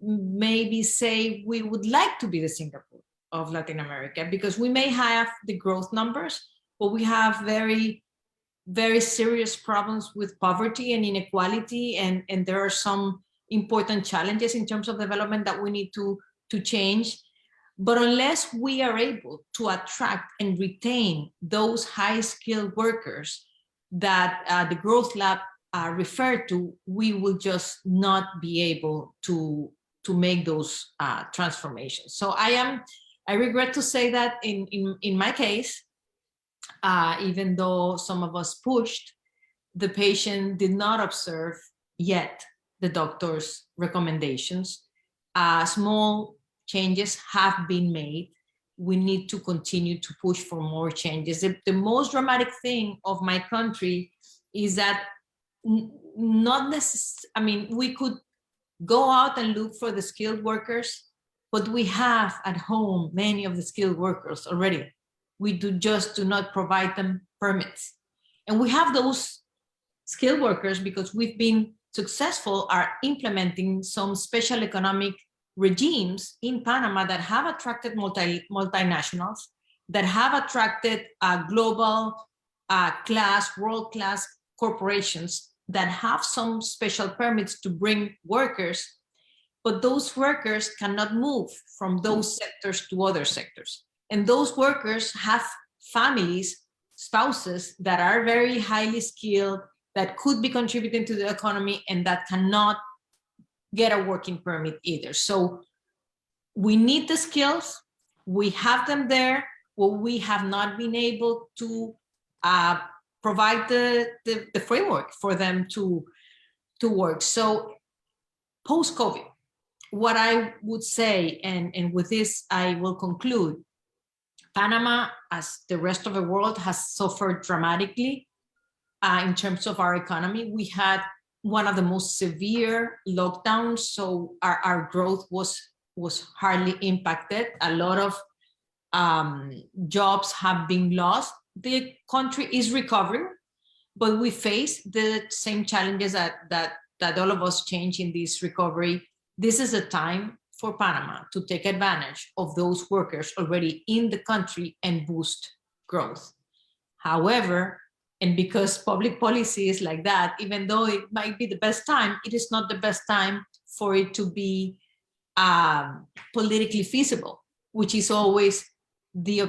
maybe say we would like to be the Singapore of Latin America, because we may have the growth numbers, but we have very, very serious problems with poverty and inequality. And there are some important challenges in terms of development that we need to change. But unless we are able to attract and retain those high-skilled workers that the Growth Lab referred to, we will just not be able to make those transformations. So I regret to say that in my case, even though some of us pushed, the patient did not observe yet the doctor's recommendations. Small changes have been made. We need to continue to push for more changes. The most dramatic thing of my country is that not necessarily, I mean, we could go out and look for the skilled workers, but we have at home many of the skilled workers already. We just do not provide them permits. And we have those skilled workers because we've been successful at implementing some special economic regimes in Panama that have attracted multinationals, that have attracted global world-class corporations that have some special permits to bring workers, but those workers cannot move from those sectors to other sectors. And those workers have families, spouses that are very highly skilled, that could be contributing to the economy and that cannot get a working permit either. So we need the skills, we have them there, but we have not been able to provide the framework for them to work. So post-COVID, what I would say, and with this I will conclude, Panama, as the rest of the world, has suffered dramatically in terms of our economy. We had one of the most severe lockdowns, so our growth was hardly impacted. A lot of jobs have been lost. The country is recovering, but we face the same challenges that all of us change in this recovery. This is a time for Panama to take advantage of those workers already in the country and boost growth. However, and because public policy is like that, even though it might be the best time, it is not the best time for it to be politically feasible, which is always the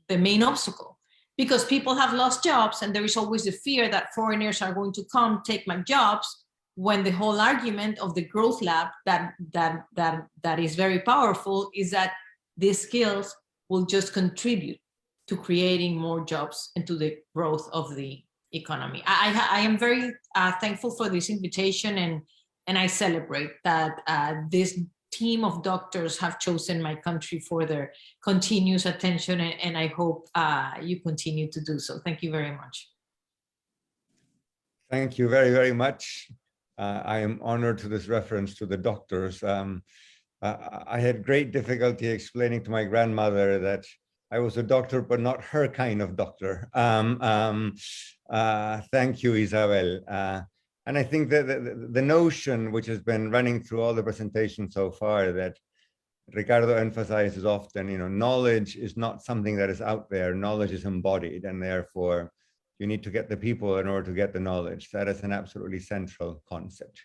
main obstacle. Because people have lost jobs and there is always the fear that foreigners are going to come take my jobs, when the whole argument of the growth lab that is very powerful is that these skills will just contribute to creating more jobs and to the growth of the economy. I am very thankful for this invitation, and I celebrate that this team of doctors have chosen my country for their continuous attention, and I hope you continue to do so. Thank you very much. Thank you very, very much. I am honored to this reference to the doctors. I had great difficulty explaining to my grandmother that I was a doctor, but not her kind of doctor. Thank you, Isabel. And I think that the notion which has been running through all the presentations so far that Ricardo emphasizes often, knowledge is not something that is out there. Knowledge is embodied, and therefore you need to get the people in order to get the knowledge. That is an absolutely central concept.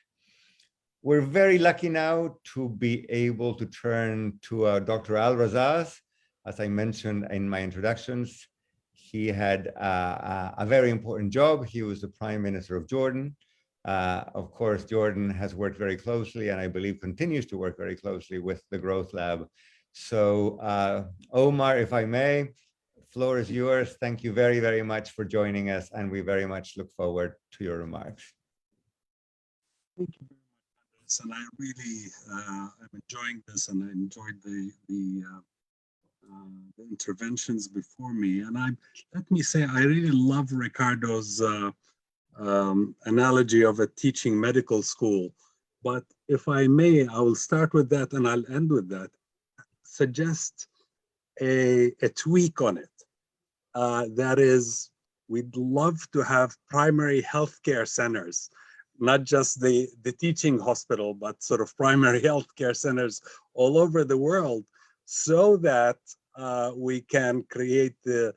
We're very lucky now to be able to turn to Dr. Al-Razzaz. As I mentioned in my introductions, he had a very important job. He was the Prime Minister of Jordan. Of course, Jordan has worked very closely, and I believe continues to work very closely with the Growth Lab. So Omar, if I may, floor is yours. Thank you very, very much for joining us, and we very much look forward to your remarks. Thank you very much, Andres, and I really am enjoying this, and I enjoyed the interventions before me. And let me say, I really love Ricardo's analogy of a teaching medical school. But if I may, I will start with that and I'll end with that. Suggest a tweak on it. That is, we'd love to have primary healthcare centers, not just the teaching hospital, but sort of primary healthcare centers all over the world, so that we can create the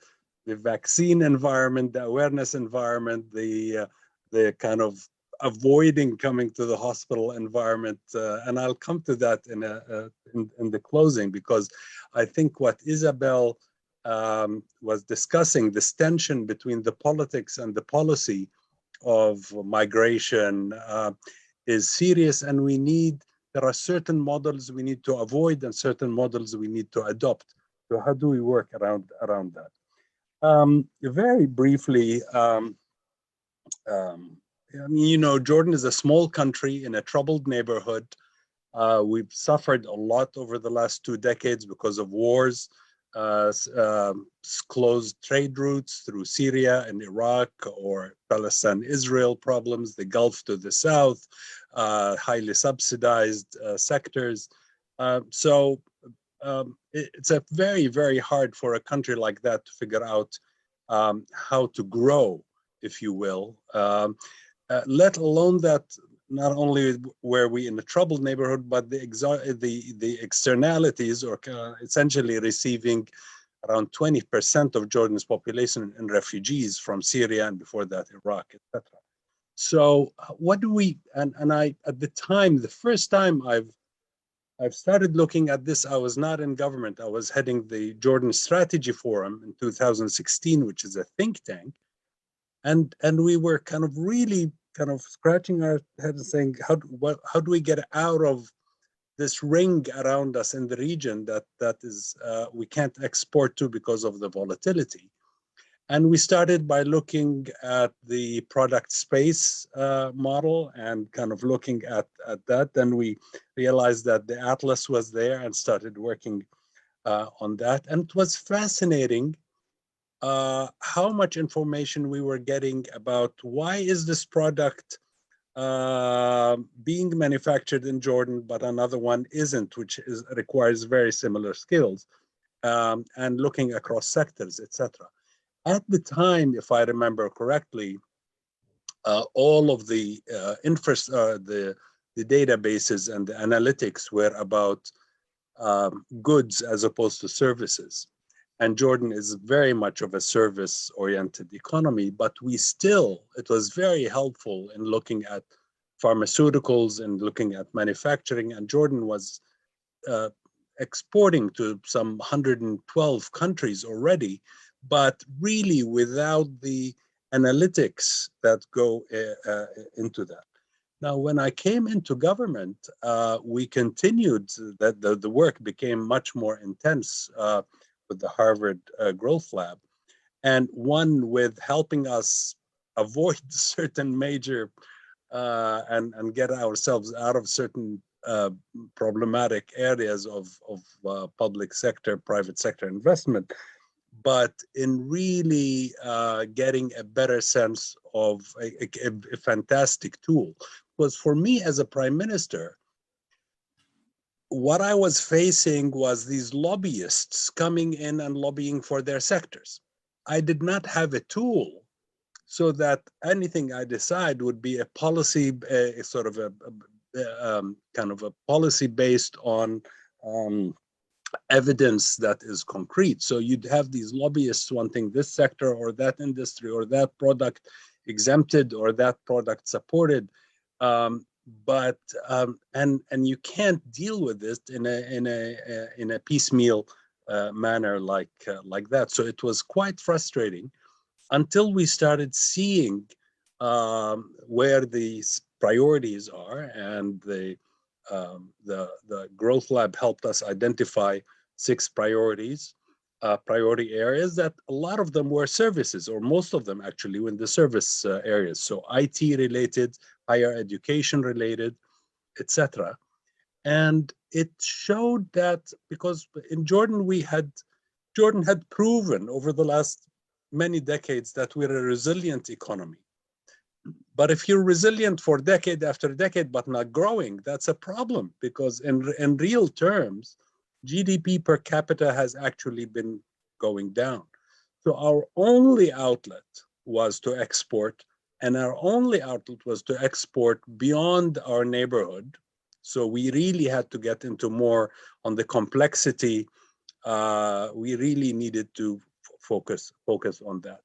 vaccine environment, the awareness environment, the kind of avoiding coming to the hospital environment. And I'll come to that in the closing, because I think what Isabel was discussing, this tension between the politics and the policy of migration is serious, and there are certain models we need to avoid and certain models we need to adopt. So how do we work around that? Very briefly, Jordan is a small country in a troubled neighborhood. We've suffered a lot over the last 2 decades because of wars, closed trade routes through Syria and Iraq, or Palestine-Israel problems, the Gulf to the south, highly subsidized sectors. So it's a very, very hard for a country like that to figure out how to grow, if you will, let alone that not only were we in a troubled neighborhood, but the externalities, or essentially receiving around 20% of Jordan's population in refugees from Syria, and before that, Iraq, etc. So what do we, and I, at the time, the first time I've I've started looking at this. I was not in government. I was heading the Jordan Strategy Forum in 2016, which is a think tank. And we were kind of really kind of scratching our heads and saying, how do we get out of this ring around us in the region that is we can't export to because of the volatility? And we started by looking at the product space model and kind of looking at that. Then we realized that the atlas was there and started working on that. And it was fascinating how much information we were getting about why is this product being manufactured in Jordan, but another one isn't, which requires very similar skills, and looking across sectors, etc. At the time, if I remember correctly, all of the the databases and the analytics were about goods as opposed to services. And Jordan is very much of a service-oriented economy, but it was very helpful in looking at pharmaceuticals and looking at manufacturing. And Jordan was exporting to some 112 countries already, but really without the analytics that go into that. Now, when I came into government, we continued that the work became much more intense with the Harvard Growth Lab, and one with helping us avoid certain major and get ourselves out of certain problematic areas of public sector, private sector investment, but in really getting a better sense of a fantastic tool. Because for me as a prime minister, what I was facing was these lobbyists coming in and lobbying for their sectors. I did not have a tool so that anything I decide would be a policy, sort of a kind of a policy based on evidence that is concrete. So you'd have these lobbyists wanting this sector or that industry or that product exempted or that product supported, but you can't deal with this in a piecemeal manner like that. So it was quite frustrating until we started seeing where these priorities are, and the Growth Lab helped us identify 6 priority areas that a lot of them were services, or most of them actually were in the service areas. So IT related, higher education related, etc. And it showed that because in Jordan, Jordan had proven over the last many decades that we're a resilient economy. But if you're resilient for decade after decade, but not growing, that's a problem, because in real terms, GDP per capita has actually been going down. So our only outlet was to export, and our only outlet was to export beyond our neighborhood. So we really had to get into more on the complexity. We really needed to focus on that.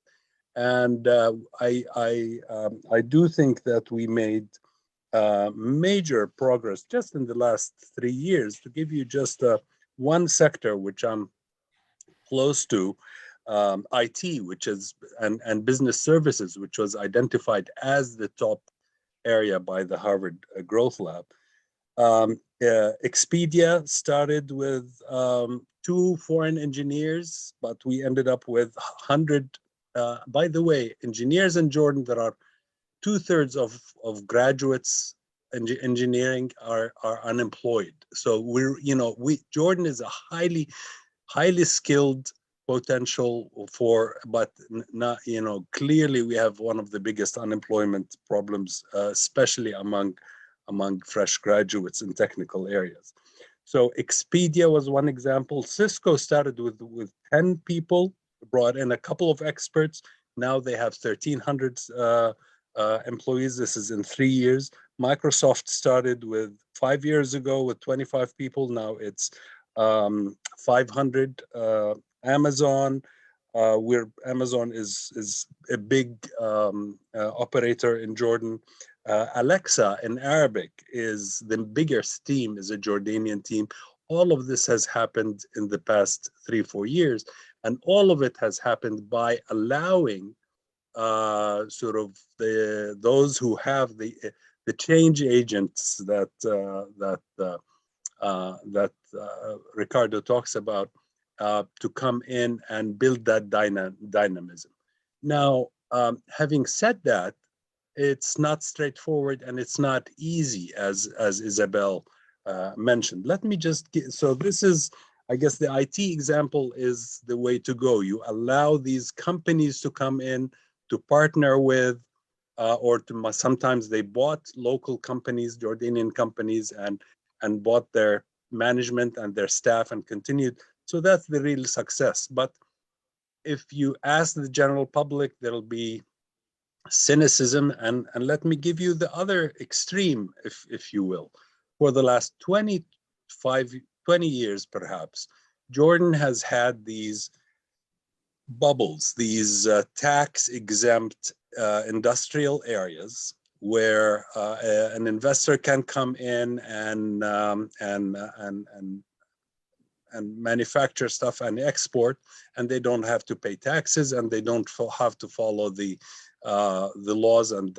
And I do think that we made major progress just in the last 3 years. To give you just one sector which I'm close to, IT, which is and business services, which was identified as the top area by the Harvard Growth Lab. Expedia started with 2 foreign engineers, but we ended up with 100. By the way, engineers in Jordan, there are 2/3 of graduates in engineering are unemployed. So Jordan is a highly skilled potential but not, clearly we have one of the biggest unemployment problems, especially among fresh graduates in technical areas. So Expedia was one example. Cisco started with 10 people, brought in a couple of experts. Now they have 1,300 employees. This is in 3 years. Microsoft started with 5 years ago with 25 people. Now it's 500. Amazon, where Amazon is a big operator in Jordan. Alexa in Arabic is the biggest team, is a Jordanian team. All of this has happened in the past 3-4 years, and all of it has happened by allowing sort of those who have the change agents that Ricardo talks about to come in and build that dynamism. Now, having said that, it's not straightforward and it's not easy, as Isabel mentioned. Let me just get, so this is, I guess the IT example is the way to go. You allow these companies to come in, to partner with, or to sometimes they bought local companies, Jordanian companies, and bought their management and their staff and continued. So that's the real success. But if you ask the general public, there'll be cynicism, and let me give you the other extreme, if you will. For the last 20 years perhaps, Jordan has had these bubbles, these tax exempt industrial areas where an investor can come in and manufacture stuff and export, and they don't have to pay taxes, and they don't have to follow the laws and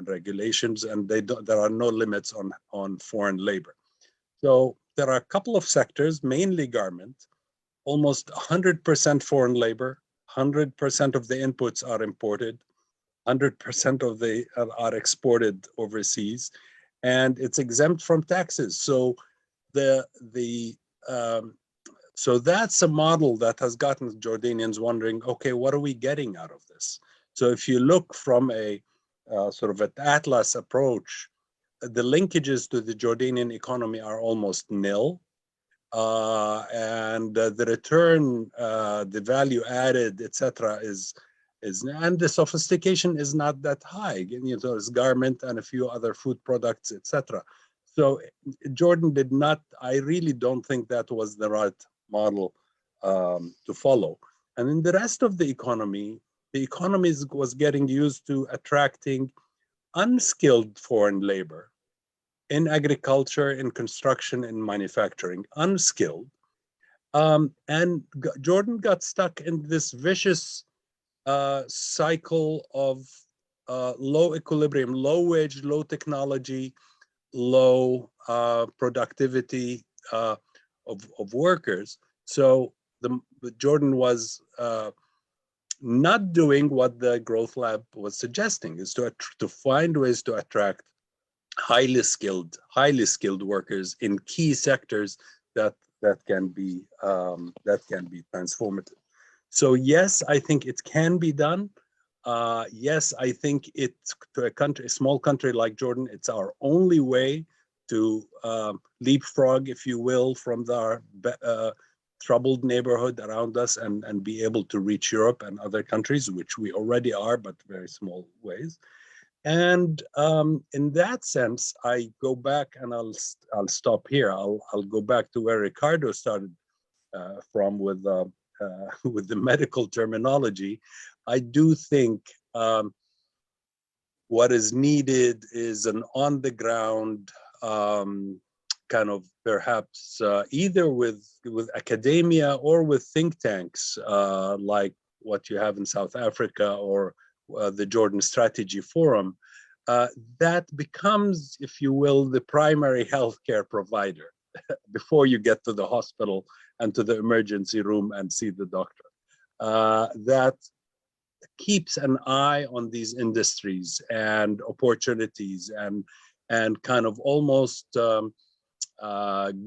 regulations, and there are no limits on foreign labor. So there are a couple of sectors, mainly garment, almost 100% foreign labor, 100% of the inputs are imported, 100% of they are exported overseas, and it's exempt from taxes. So so that's a model that has gotten Jordanians wondering, okay, what are we getting out of this? So if you look from a sort of an atlas approach, the linkages to the Jordanian economy are almost nil. And the return, the value added, etc., is and the sophistication is not that high. You know, there's garment and a few other food products, etc. So Jordan did not. I really don't think that was the right model to follow. And in the rest of the economy was getting used to attracting unskilled foreign labor in agriculture, in construction, in manufacturing, unskilled. And Jordan got stuck in this vicious cycle of low equilibrium, low wage, low technology, low productivity of workers. So Jordan was not doing what the Growth Lab was suggesting, is to find ways to attract highly skilled workers in key sectors that can be transformative. So yes, I think it can be done. Yes, I think it's to a small country like Jordan, it's our only way to leapfrog, if you will, from the troubled neighborhood around us and be able to reach Europe and other countries, which we already are, but very small ways. And in that sense, I go back, and I'll stop here. I'll go back to where Ricardo started from with the medical terminology. I do think what is needed is an on-the-ground kind of perhaps either with academia or with think tanks like what you have in South Africa or the Jordan Strategy Forum, that becomes, if you will, the primary healthcare provider before you get to the hospital and to the emergency room and see the doctor. That keeps an eye on these industries and opportunities and kind of almost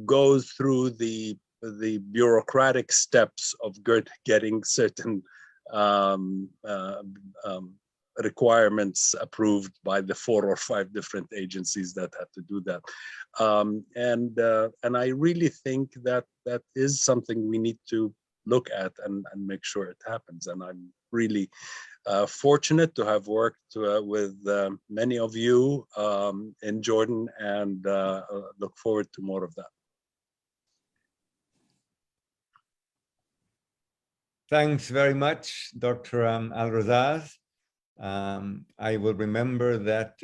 goes through the bureaucratic steps of getting certain requirements approved by the 4 or 5 different agencies that have to do that. And I really think that is something we need to look at and make sure it happens. And I'm really fortunate to have worked with many of you in Jordan, and look forward to more of that. Thanks very much, Dr. Al-Razzaz. I will remember that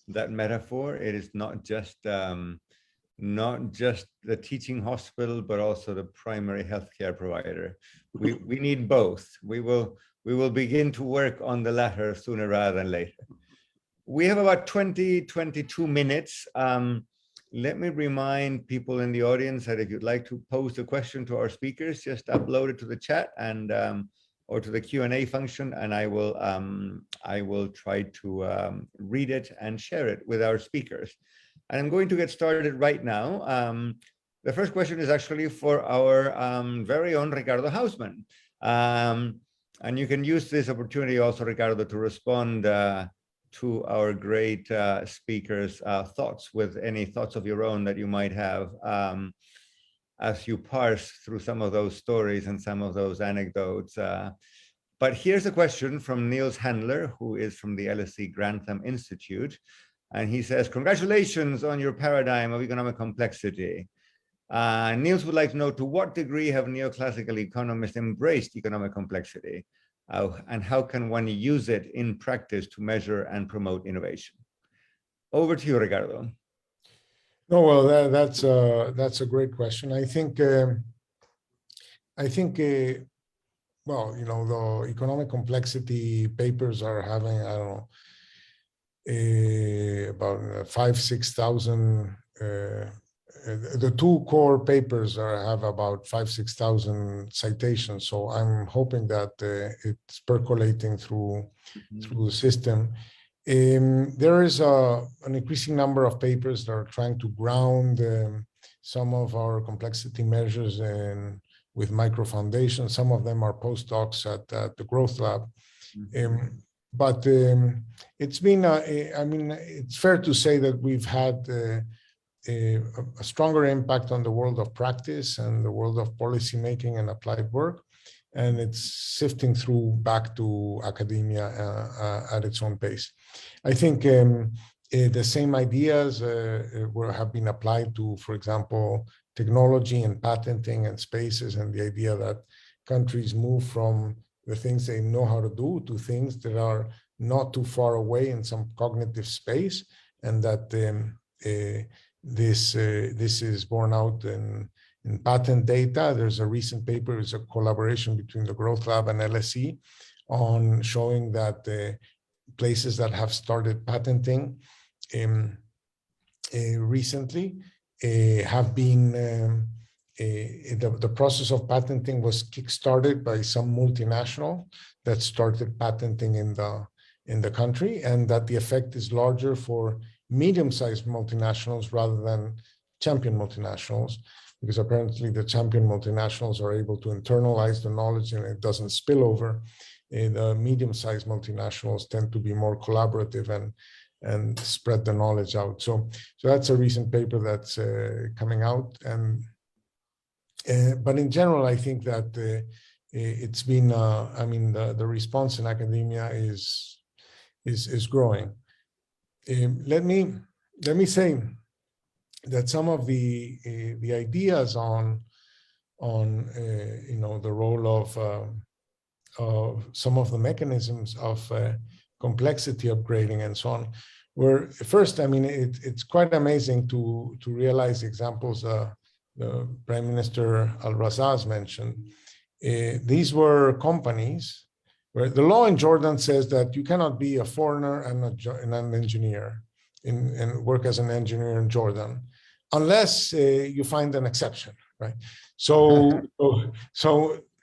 that metaphor. It is not just the teaching hospital, but also the primary healthcare provider. We need both. We will begin to work on the latter sooner rather than later. We have about 22 minutes. Let me remind people in the audience that if you'd like to pose a question to our speakers, just upload it to the chat and or to the Q&A function, and I will try to read it and share it with our speakers. And I'm going to get started right now. The first question is actually for our very own Ricardo Hausmann. And you can use this opportunity also, Ricardo, to respond to our great speakers' thoughts with any thoughts of your own that you might have as you parse through some of those stories and some of those anecdotes. But here's a question from Niels Handler, who is from the LSE Grantham Institute. And he says, congratulations on your paradigm of economic complexity. Niels would like to know, to what degree have neoclassical economists embraced economic complexity? And how can one use it in practice to measure and promote innovation? Over to you, Ricardo. No, well, that's a great question. I think, well, you know, the economic complexity papers are having, I don't know, about 5,000-6,000. The two core papers have about 5,000-6,000 citations. So I'm hoping that it's percolating through the system. There is an increasing number of papers that are trying to ground some of our complexity measures with micro foundations. Some of them are postdocs at the Growth Lab. But it's been, I mean, it's fair to say that we've had a stronger impact on the world of practice and the world of policymaking and applied work. And it's sifting through back to academia at its own pace. I think the same ideas have been applied to, for example, technology and patenting and spaces, and the idea that countries move from the things they know how to do to things that are not too far away in some cognitive space, and that this is borne out in patent data. There's a recent paper, it's a collaboration between the Growth Lab and LSE on showing that places that have started patenting recently have been, the process of patenting was kickstarted by some multinational that started patenting in the country, and that the effect is larger for medium-sized multinationals rather than champion multinationals, because apparently the champion multinationals are able to internalize the knowledge and it doesn't spill over. The medium-sized multinationals tend to be more collaborative and spread the knowledge out. So that's a recent paper that's coming out. And but in general, I think that it's been, I mean, the response in academia is growing. Let me say that some of the ideas on you know, the role of some of the mechanisms of complexity upgrading and so on were, first, I mean, it's quite amazing to realize examples the Prime Minister Al-Razzaz mentioned. These were companies where the law in Jordan says that you cannot be a foreigner and an engineer and work as an engineer in Jordan unless you find an exception, right? So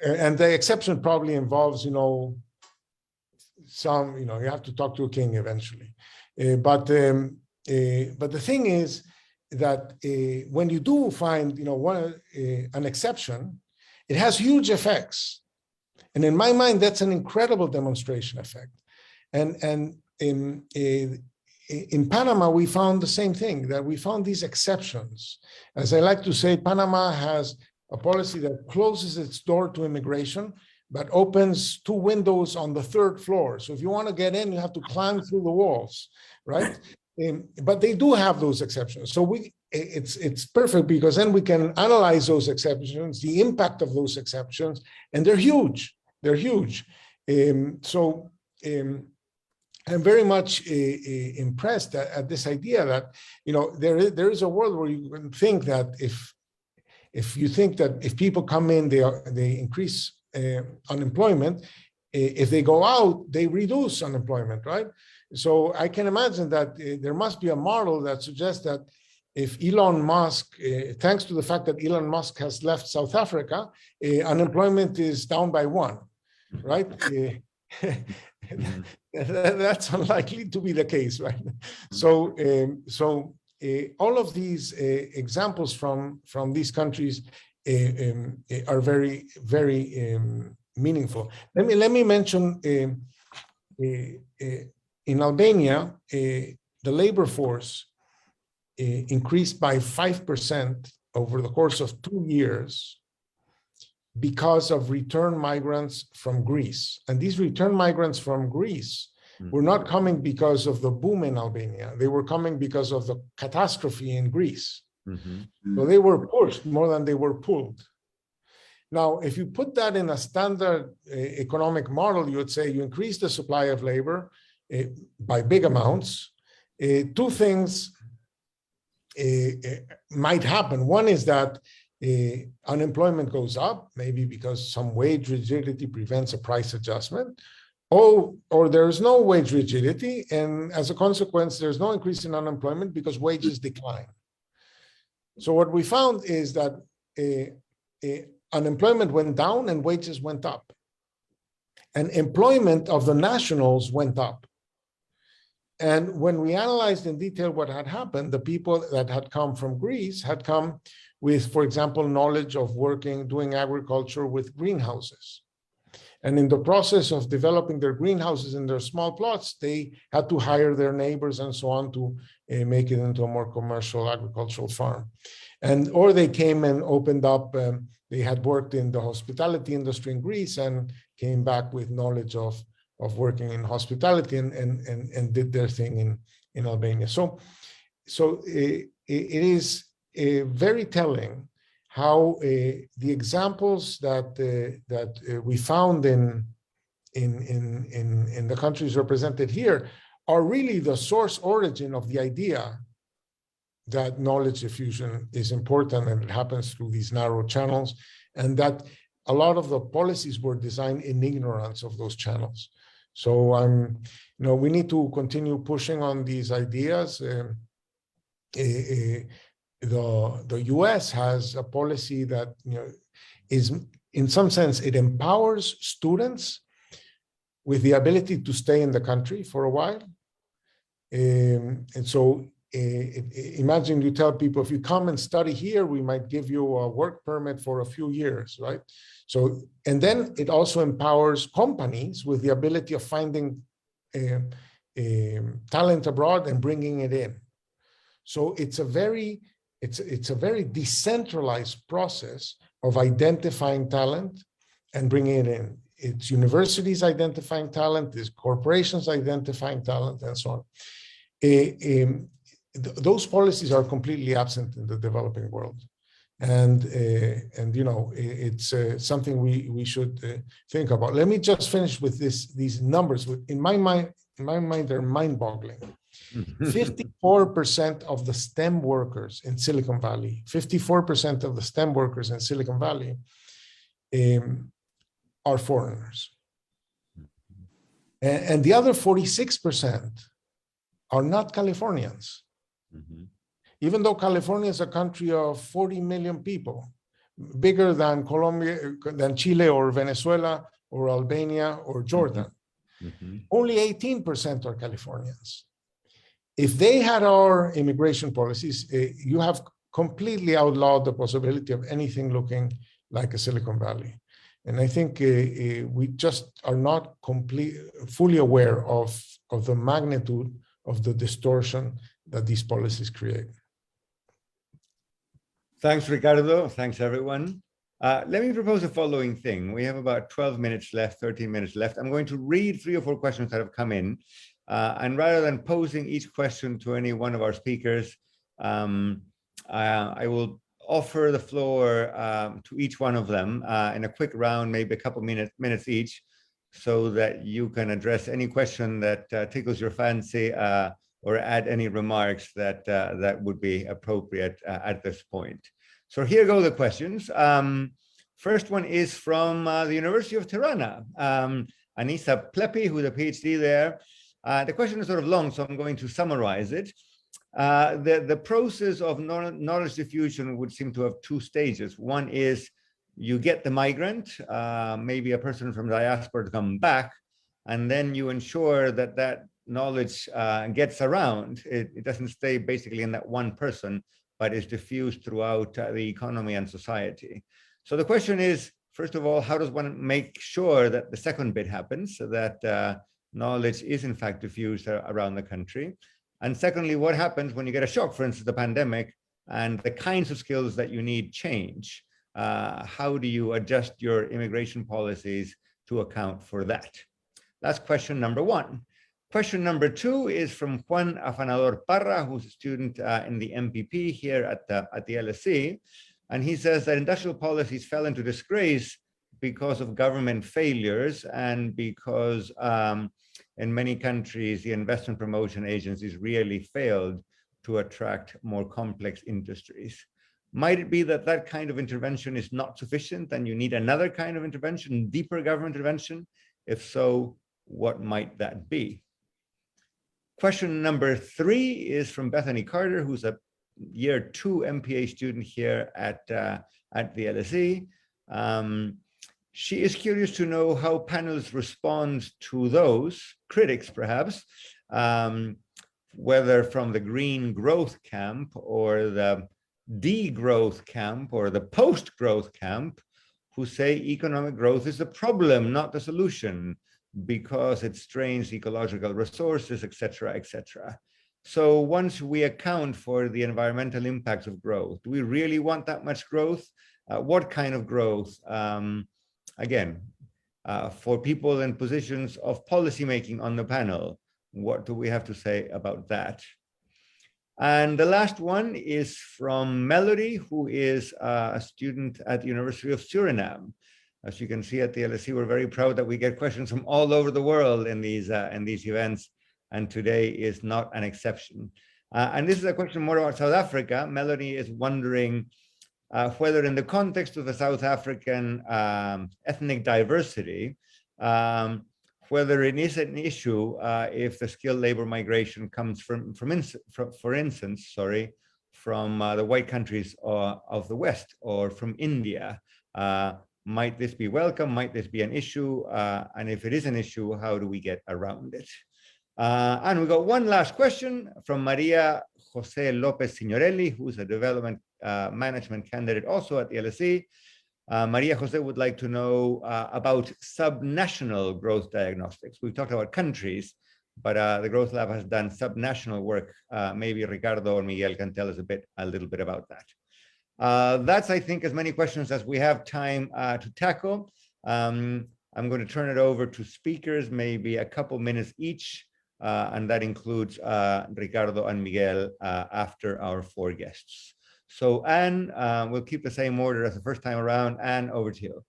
and the exception probably involves, you know, some, you know, you have to talk to a king eventually. But the thing is that when you do find, you know, an exception, it has huge effects. And in my mind, that's an incredible demonstration effect. And in Panama, we found the same thing, that we found these exceptions. As I like to say, Panama has a policy that closes its door to immigration, but opens two windows on the third floor. So if you want to get in, you have to climb through the walls, right? But they do have those exceptions. So it's perfect, because then we can analyze those exceptions, the impact of those exceptions, and they're huge. They're huge. I'm very much impressed at this idea that, you know, there is a world where you can think that if you think that if people come in, they increase unemployment. If they go out, they reduce unemployment, right? So I can imagine that there must be a model that suggests that if Elon Musk, thanks to the fact that Elon Musk has left South Africa, unemployment is down by 1, right? That's unlikely to be the case, right? So, all of these examples from these countries are very, very meaningful. Let me mention in Albania, the labor force increased by 5% over the course of 2 years because of return migrants from Greece. And these return migrants from Greece were not coming because of the boom in Albania. They were coming because of the catastrophe in Greece. So they were pushed more than they were pulled. Now, if you put that in a standard economic model, you would say you increase the supply of labor by big amounts. 2 things might happen. One is that unemployment goes up, maybe because some wage rigidity prevents a price adjustment, or there's no wage rigidity, and as a consequence, there's no increase in unemployment because wages decline. So what we found is that unemployment went down and wages went up, and employment of the nationals went up. And when we analyzed in detail what had happened, the people that had come from Greece had come with, for example, knowledge of doing agriculture with greenhouses. And in the process of developing their greenhouses in their small plots, they had to hire their neighbors and so on to make it into a more commercial agricultural farm. Or they came and opened up, they had worked in the hospitality industry in Greece and came back with knowledge of working in hospitality and did their thing in Albania. So it is very telling how the examples that we found in the countries represented here are really the source origin of the idea that knowledge diffusion is important and it happens through these narrow channels, and that a lot of the policies were designed in ignorance of those channels. So we need to continue pushing on these ideas. The US has a policy that is, in some sense, it empowers students with the ability to stay in the country for a while. And so imagine you tell people, if you come and study here, we might give you a work permit for a few years, right? So, and then it also empowers companies with the ability of finding talent abroad and bringing it in. So it's a very decentralized process of identifying talent and bringing it in. It's universities identifying talent, it's corporations identifying talent, and so on. Those policies are completely absent in the developing world, and it's something we should think about. Let me just finish with these numbers. In my mind, they're mind-boggling. 54% of the STEM workers in Silicon Valley, 54% of the STEM workers in Silicon Valley are foreigners. And the other 46% are not Californians. Even though California is a country of 40 million people, bigger than Colombia, than Chile or Venezuela or Albania or Jordan, only 18% are Californians. If they had our immigration policies, you have completely outlawed the possibility of anything looking like a Silicon Valley. And I think we just are not fully aware of the magnitude of the distortion that these policies create. Thanks, Ricardo. Thanks, everyone. Let me propose the following thing. We have about 12 minutes left, 13 minutes left. I'm going to read 3 or 4 questions that have come in. And rather than posing each question to any one of our speakers, I will offer the floor to each one of them in a quick round, maybe a couple minutes each. so that you can address any question that tickles your fancy or add any remarks that that would be appropriate at this point. So here go the questions. First one is from the University of Tirana. Anissa Plepi, who's a PhD there. The question is sort of long, so I'm going to summarize it. The process of knowledge diffusion would seem to have two stages. One is you get the migrant, maybe a person from diaspora, to come back, and then you ensure that that knowledge gets around. It doesn't stay basically in that one person, but is diffused throughout the economy and society. So the question is, first of all, how does one make sure that the second bit happens, so that knowledge is in fact diffused around the country? And secondly, what happens when you get a shock, for instance, the pandemic, and the kinds of skills that you need change? How do you adjust your immigration policies to account for that? That's question number one. Question number two is from Juan Afanador Parra, who's a student in the MPP here at the LSE. And he says that industrial policies fell into disgrace because of government failures and because in many countries, the investment promotion agencies really failed to attract more complex industries. Might it be that that kind of intervention is not sufficient and you need another kind of intervention, deeper government intervention? If so, what might that be? Question number three is from Bethany Carter, who's a year 2 MPA student here at the LSE. She is curious to know how panels respond to those critics, perhaps, whether from the green growth camp or the degrowth camp or the post-growth camp, who say economic growth is the problem, not the solution, because it strains ecological resources, etc., etc. So once we account for the environmental impacts of growth, do we really want that much growth? What kind of growth? Again, for people in positions of policymaking on the panel, what do we have to say about that? And the last one is from Melody, who is a student at the University of Suriname. As you can see at the LSE, we're very proud that we get questions from all over the world in these events, and today is not an exception. And this is a question more about South Africa. Melody is wondering whether in the context of the South African ethnic diversity, whether it is an issue if the skilled labor migration comes for instance, from the white countries of the West or from India. Might this be welcome? Might this be an issue? And if it is an issue, how do we get around it? And we got one last question from Maria Jose Lopez Signorelli, who's a development management candidate also at the LSE. Maria Jose would like to know about subnational growth diagnostics. We've talked about countries, but the Growth Lab has done subnational work. Maybe Ricardo or Miguel can tell us a little bit about that. That's, I think, as many questions as we have time to tackle. I'm going to turn it over to speakers, maybe a couple minutes each, and that includes Ricardo and Miguel after our 4 guests. So Anne, we'll keep the same order as the first time around. Anne, over to you.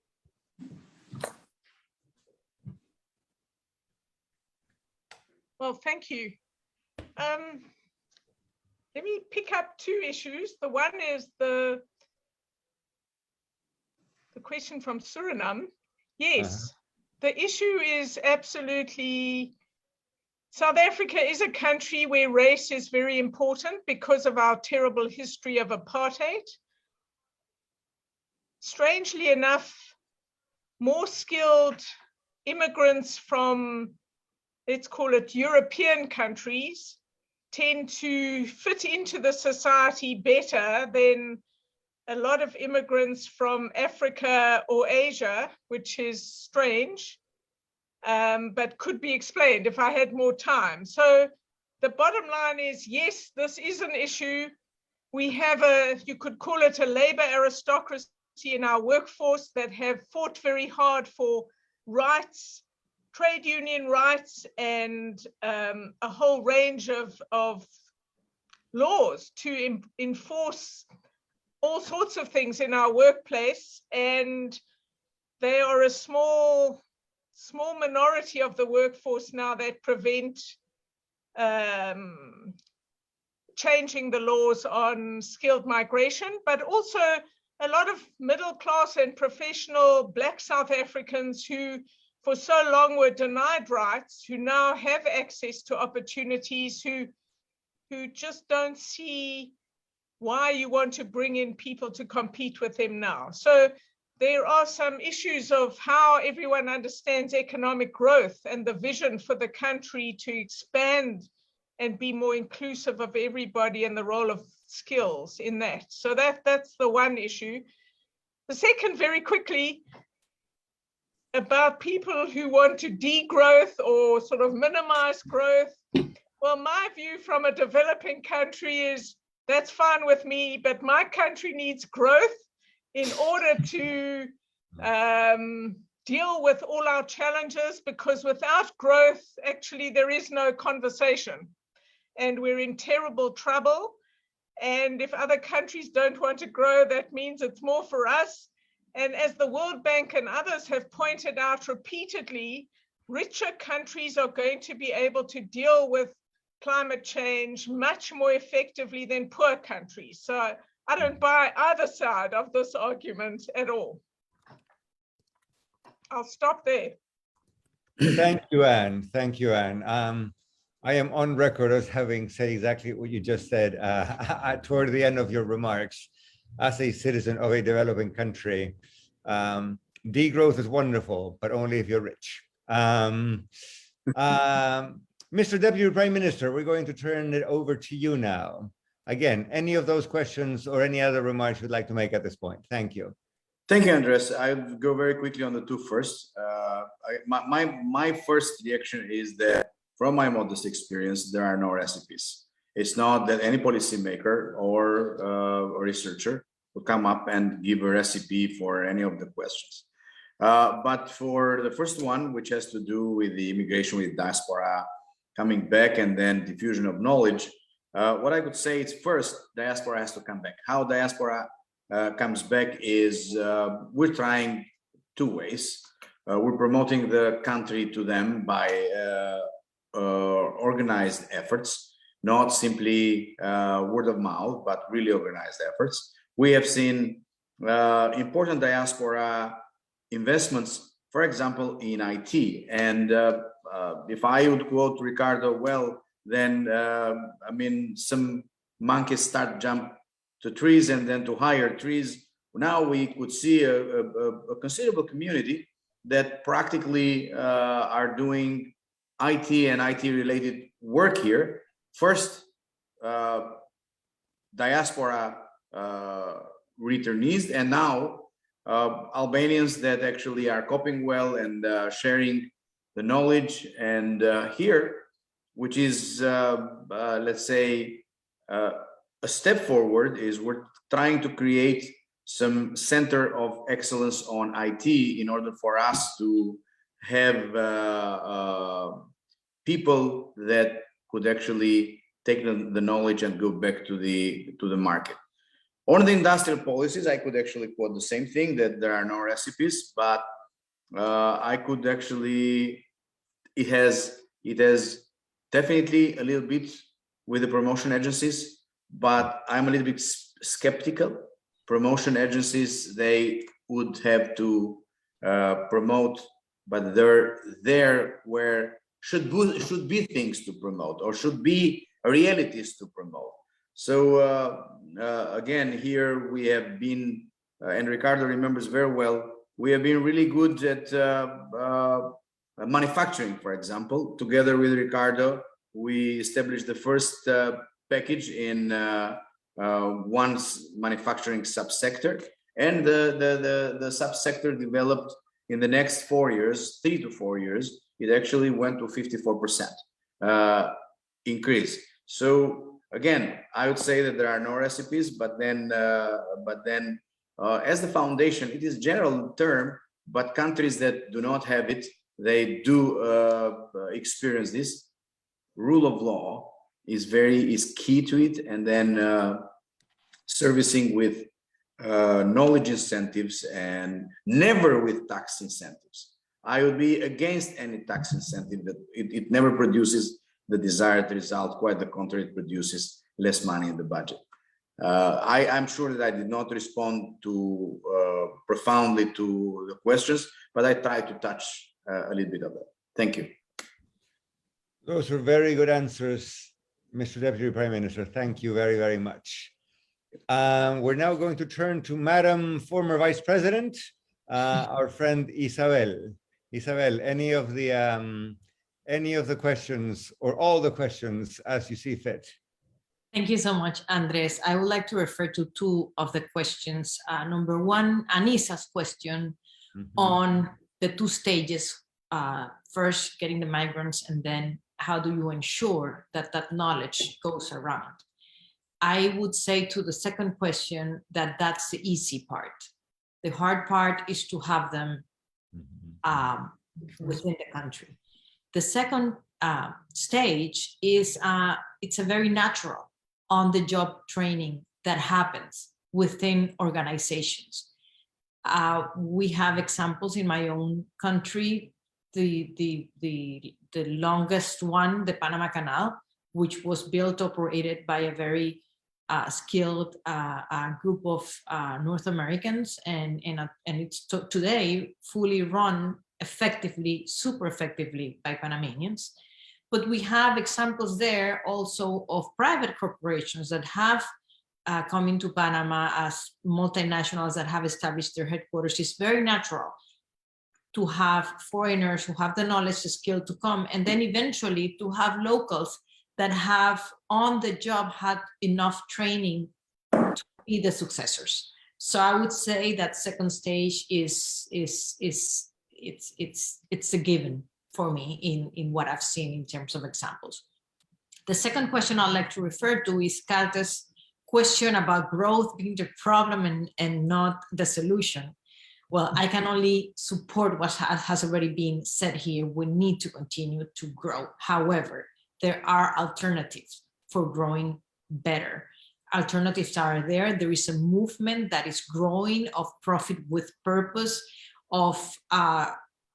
Well, thank you. Let me pick up 2 issues. The one is the question from Suriname. Yes, the issue is absolutely, South Africa is a country where race is very important because of our terrible history of apartheid. Strangely enough, more skilled immigrants from, let's call it European countries, tend to fit into the society better than a lot of immigrants from Africa or Asia, which is strange, but could be explained if I had more time. So the bottom line is, yes, this is an issue. We have you could call it a labor aristocracy in our workforce that have fought very hard for rights, trade union rights, and a whole range of laws to enforce all sorts of things in our workplace. And they are a small small minority of the workforce now that prevent changing the laws on skilled migration, but also a lot of middle class and professional Black South Africans who for so long were denied rights, who now have access to opportunities, who just don't see why you want to bring in people to compete with them now. So there are some issues of how everyone understands economic growth and the vision for the country to expand and be more inclusive of everybody and the role of skills in that. So that's the one issue. The second, very quickly, about people who want to degrowth or sort of minimize growth. Well, my view from a developing country is that's fine with me, but my country needs growth in order to deal with all our challenges, because without growth, actually, there is no conversation. And we're in terrible trouble. And if other countries don't want to grow, that means it's more for us. And as the World Bank and others have pointed out repeatedly, richer countries are going to be able to deal with climate change much more effectively than poor countries. So I don't buy either side of this argument at all. I'll stop there. Thank you, Anne. Thank you, Anne. I am on record as having said exactly what you just said toward the end of your remarks. As a citizen of a developing country, degrowth is wonderful, but only if you're rich. Mr. Deputy Prime Minister, we're going to turn it over to you now. Again, any of those questions or any other remarks you'd like to make at this point? Thank you. Thank you, Andres. I'll go very quickly on the two first. My first reaction is that from my modest experience, there are no recipes. It's not that any policymaker or a researcher will come up and give a recipe for any of the questions. But for the first one, which has to do with the immigration with diaspora coming back and then diffusion of knowledge, what I could say is first, diaspora has to come back. How diaspora comes back is we're trying two ways. We're promoting the country to them by organized efforts, not simply word of mouth, but really organized efforts. We have seen important diaspora investments, for example, in IT. And if I would quote Ricardo well, then I mean, some monkeys start jump to trees and then to higher trees. Now we could see a considerable community that practically are doing IT and IT related work here. First, diaspora returnees, and now Albanians that actually are coping well and sharing the knowledge. And here, which is, let's say, a step forward, is we're trying to create some center of excellence on IT in order for us to have people that could actually take the knowledge and go back to the market. On the industrial policies, I could actually quote the same thing, that there are no recipes, but I could actually, it has definitely a little bit with the promotion agencies, but I'm a little bit skeptical. Promotion agencies, they would have to promote, but they're there where should be things to promote, or should be realities to promote. So again, here we have been, and Ricardo remembers very well, we have been really good at manufacturing, for example. Together with Ricardo, we established the first package in one manufacturing subsector, and the subsector developed in the next 4 years, 3 to 4 years. It actually went to 54% increase. So again, I would say that there are no recipes, but then as the foundation, it is general term, but countries that do not have it, they do experience this. Rule of law is key to it, and then servicing with knowledge incentives and never with tax incentives. I would be against any tax incentive that it never produces the desired result. Quite the contrary, it produces less money in the budget. I'm sure that I did not respond to profoundly to the questions, but I tried to touch a little bit of that. Thank you. Those were very good answers, Mr. Deputy Prime Minister. Thank you very, very much. We're now going to turn to Madam former Vice President, our friend Isabel. Isabel, any of the questions or all the questions as you see fit? Thank you so much, Andres. I would like to refer to two of the questions. Number one, Anisa's question on the two stages. First, getting the migrants, and then how do you ensure that that knowledge goes around? I would say to the second question that that's the easy part. The hard part is to have them within the country. The second stage is it's a very natural on-the-job training that happens within organizations. We have examples in my own country, the longest one, the Panama Canal, which was built, operated by a very skilled group of North Americans, and it's today fully run effectively, super effectively by Panamanians. But we have examples there also of private corporations that have come into Panama as multinationals that have established their headquarters. It's very natural to have foreigners who have the knowledge, the skill to come, and then eventually to have locals that have on the job had enough training to be the successors. So I would say that second stage is a given for me in what I've seen in terms of examples. The second question I'd like to refer to is Carter's question about growth being the problem and not the solution. Well, I can only support what has already been said here. We need to continue to grow. However, there are alternatives for growing better. Alternatives are there. There is a movement that is growing of profit with purpose, of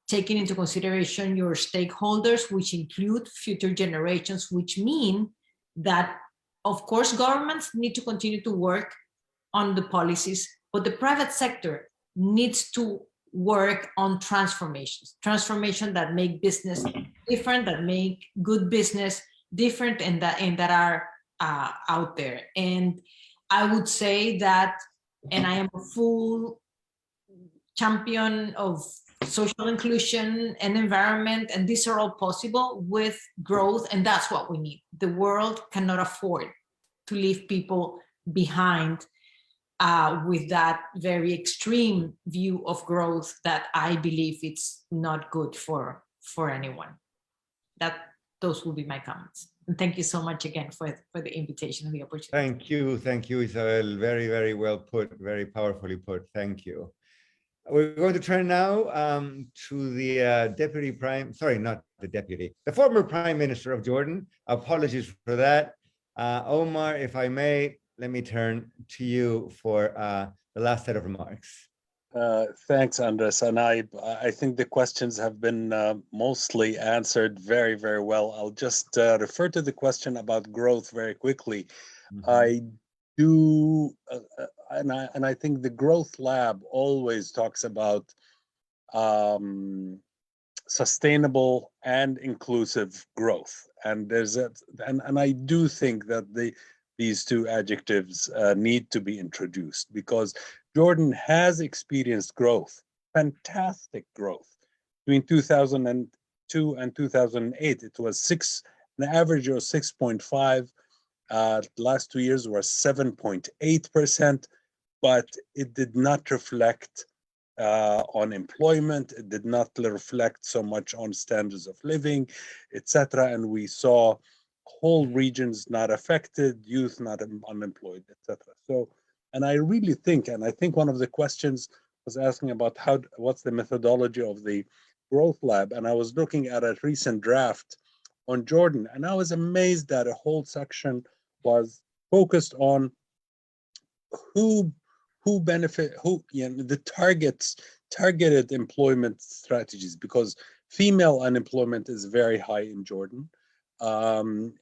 taking into consideration your stakeholders, which include future generations, which mean that, of course, governments need to continue to work on the policies, but the private sector needs to work on transformations that make business different, that make good business different, and that are out there. And I would say that, and I am a full champion of social inclusion and environment, and these are all possible with growth, and that's what we need. The world cannot afford to leave people behind with that very extreme view of growth that I believe it's not good for anyone. Those will be my comments. And thank you so much again for the invitation and the opportunity. Thank you, Isabel. Very, very well put, very powerfully put. Thank you. We're going to turn now to the the former Prime Minister of Jordan. Apologies for that. Omar, if I may, let me turn to you for the last set of remarks. Thanks, Andres. And I think the questions have been mostly answered very, very well. I'll just refer to the question about growth very quickly. I do, and I think the Growth Lab always talks about sustainable and inclusive growth. And and I do think that these two adjectives need to be introduced, because Jordan has experienced growth, fantastic growth. Between 2002 and 2008, it was an average of 6.5. The last 2 years were 7.8%, but it did not reflect on employment. It did not reflect so much on standards of living, etc. And we saw whole regions not affected, youth not unemployed, etc. So, and I really think, and I think one of the questions was asking about what's the methodology of the Growth Lab, and I was looking at a recent draft on Jordan, and I was amazed that a whole section was focused on who who benefit, the targeted employment strategies, because female unemployment is very high in Jordan. And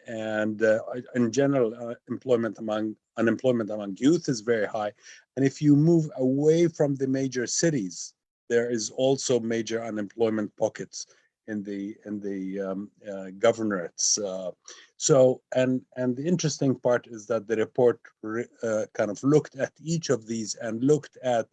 in general, unemployment among youth is very high. And if you move away from the major cities, there is also major unemployment pockets in the governorates. And the interesting part is that the report kind of looked at each of these and looked at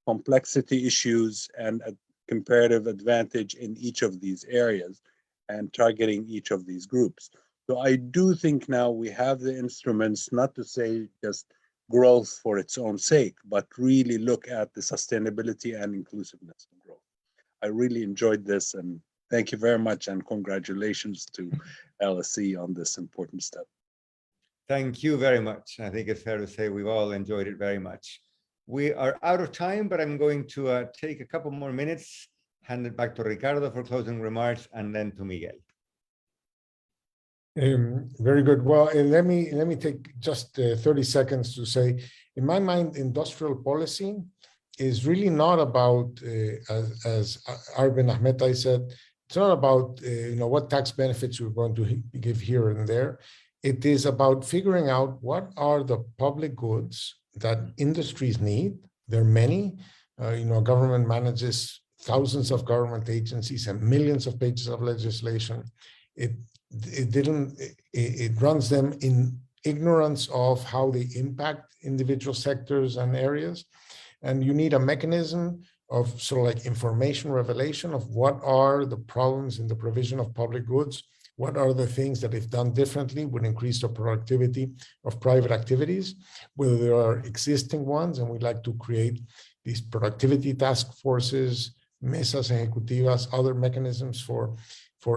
complexity issues and at comparative advantage in each of these areas and targeting each of these groups. So I do think now we have the instruments, not to say just growth for its own sake, but really look at the sustainability and inclusiveness of growth. I really enjoyed this, and thank you very much, and congratulations to LSE on this important step. Thank you very much. I think it's fair to say we've all enjoyed it very much. We are out of time, but I'm going to take a couple more minutes, hand it back to Ricardo for closing remarks, and then to Miguel. Very good. Well, let me take just 30 seconds to say, in my mind, industrial policy is really not about, as Arben Ahmetaj said, it's not about what tax benefits we're going to give here and there. It is about figuring out what are the public goods that industries need. There are many. Government manages thousands of government agencies and millions of pages of legislation. It runs them in ignorance of how they impact individual sectors and areas. And you need a mechanism of sort of like information revelation of what are the problems in the provision of public goods, what are the things that if done differently would increase the productivity of private activities, whether there are existing ones, and we'd like to create these productivity task forces, mesas ejecutivas, other mechanisms for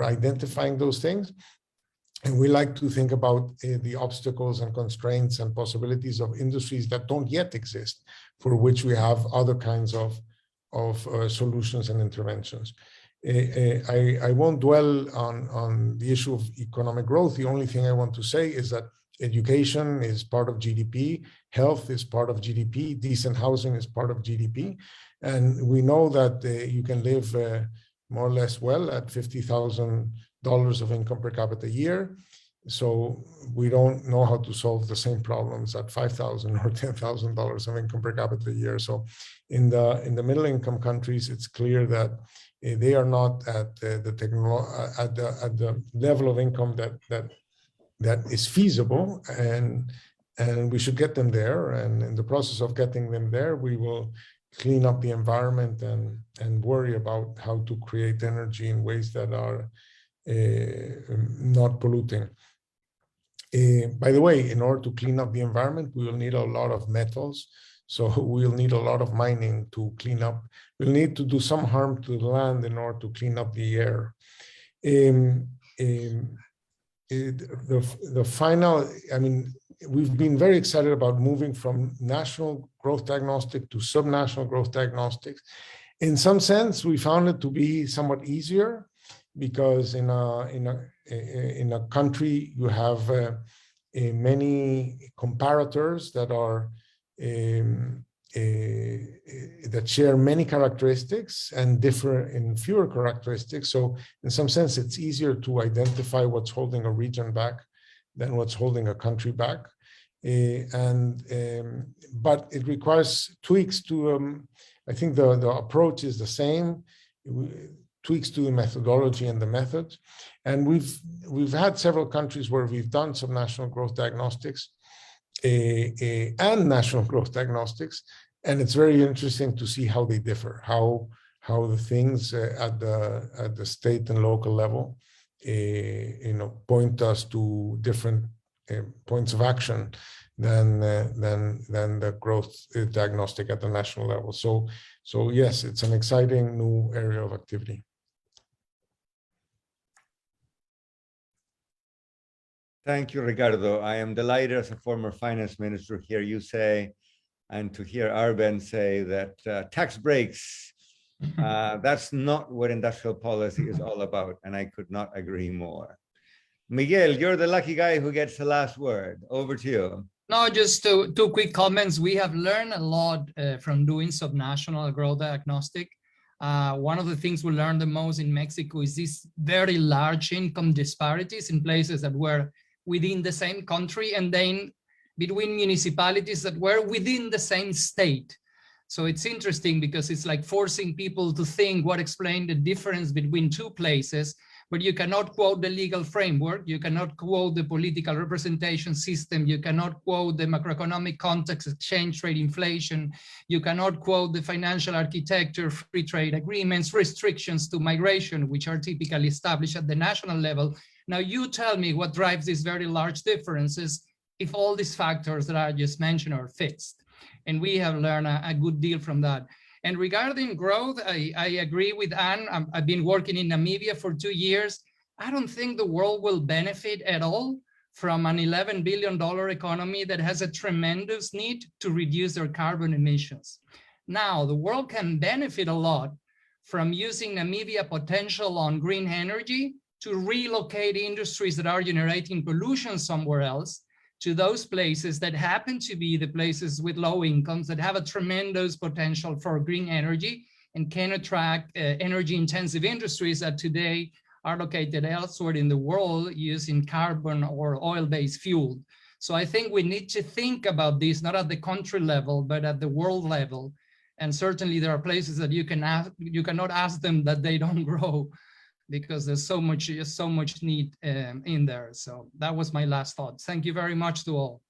identifying those things. And we like to think about the obstacles and constraints and possibilities of industries that don't yet exist, for which we have other kinds of solutions and interventions. I won't dwell on the issue of economic growth. The only thing I want to say is that education is part of GDP, health is part of GDP, decent housing is part of GDP. And we know that you can live more or less well at $50,000 of income per capita a year. So we don't know how to solve the same problems at $5,000 or $10,000 of income per capita a year. So in the middle income countries, it's clear that they are not at the level of income that is feasible, and we should get them there. And in the process of getting them there, we will clean up the environment and worry about how to create energy in ways that are not polluting. By the way, in order to clean up the environment, we will need a lot of metals. So we'll need a lot of mining to clean up. We'll need to do some harm to the land in order to clean up the air. The final, we've been very excited about moving from national growth diagnostic to subnational growth diagnostics. In some sense, we found it to be somewhat easier, because in a country you have many comparators that are that share many characteristics and differ in fewer characteristics. So in some sense, it's easier to identify what's holding a region back than what's holding a country back. But it requires tweaks to, I think the approach is the same, tweaks to the methodology and the methods. And we've had several countries where we've done some national growth diagnostics and national growth diagnostics. And it's very interesting to see how they differ, how the things at the state and local level, point us to different points of action than the growth diagnostic at the national level. So yes, it's an exciting new area of activity. Thank you, Ricardo. I am delighted as a former finance minister to hear you say, and to hear Arben say that tax breaks, that's not what industrial policy is all about. And I could not agree more. Miguel, you're the lucky guy who gets the last word. Over to you. No, just two quick comments. We have learned a lot from doing subnational growth diagnostic. One of the things we learned the most in Mexico is these very large income disparities in places that were within the same country and then between municipalities that were within the same state. So it's interesting because it's like forcing people to think what explained the difference between two places, but you cannot quote the legal framework, you cannot quote the political representation system, you cannot quote the macroeconomic context, exchange rate, inflation, you cannot quote the financial architecture, free trade agreements, restrictions to migration, which are typically established at the national level. Now you tell me what drives these very large differences if all these factors that I just mentioned are fixed. And we have learned a good deal from that. And regarding growth, I agree with Anne. I've been working in Namibia for 2 years. I don't think the world will benefit at all from an $11 billion economy that has a tremendous need to reduce their carbon emissions. Now, the world can benefit a lot from using Namibia potential on green energy to relocate industries that are generating pollution somewhere else to those places that happen to be the places with low incomes that have a tremendous potential for green energy and can attract energy intensive industries that today are located elsewhere in the world using carbon or oil-based fuel. So I think we need to think about this, not at the country level, but at the world level. And certainly there are places that you cannot ask them that they don't grow, because there's so much need in there. So that was my last thought. Thank you very much to all.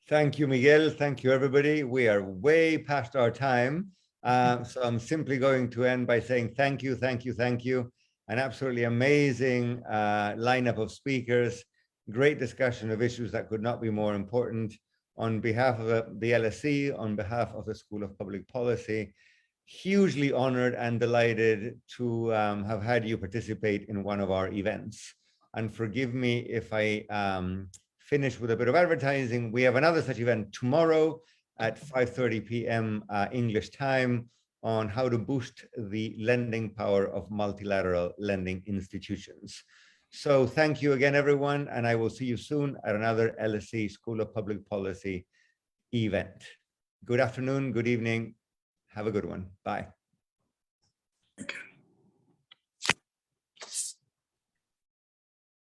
Thank you, Miguel. Thank you, everybody. We are way past our time. So I'm simply going to end by saying thank you, thank you, thank you. An absolutely amazing lineup of speakers, great discussion of issues that could not be more important. On behalf of the LSE, on behalf of the School of Public Policy, hugely honored and delighted to have had you participate in one of our events. And forgive me if I finish with a bit of advertising. We have another such event tomorrow at 5:30 p.m. English time on how to boost the lending power of multilateral lending institutions. So thank you again, everyone, and I will see you soon at another LSE School of Public Policy event. Good afternoon, good evening. Have a good one. Bye. Okay.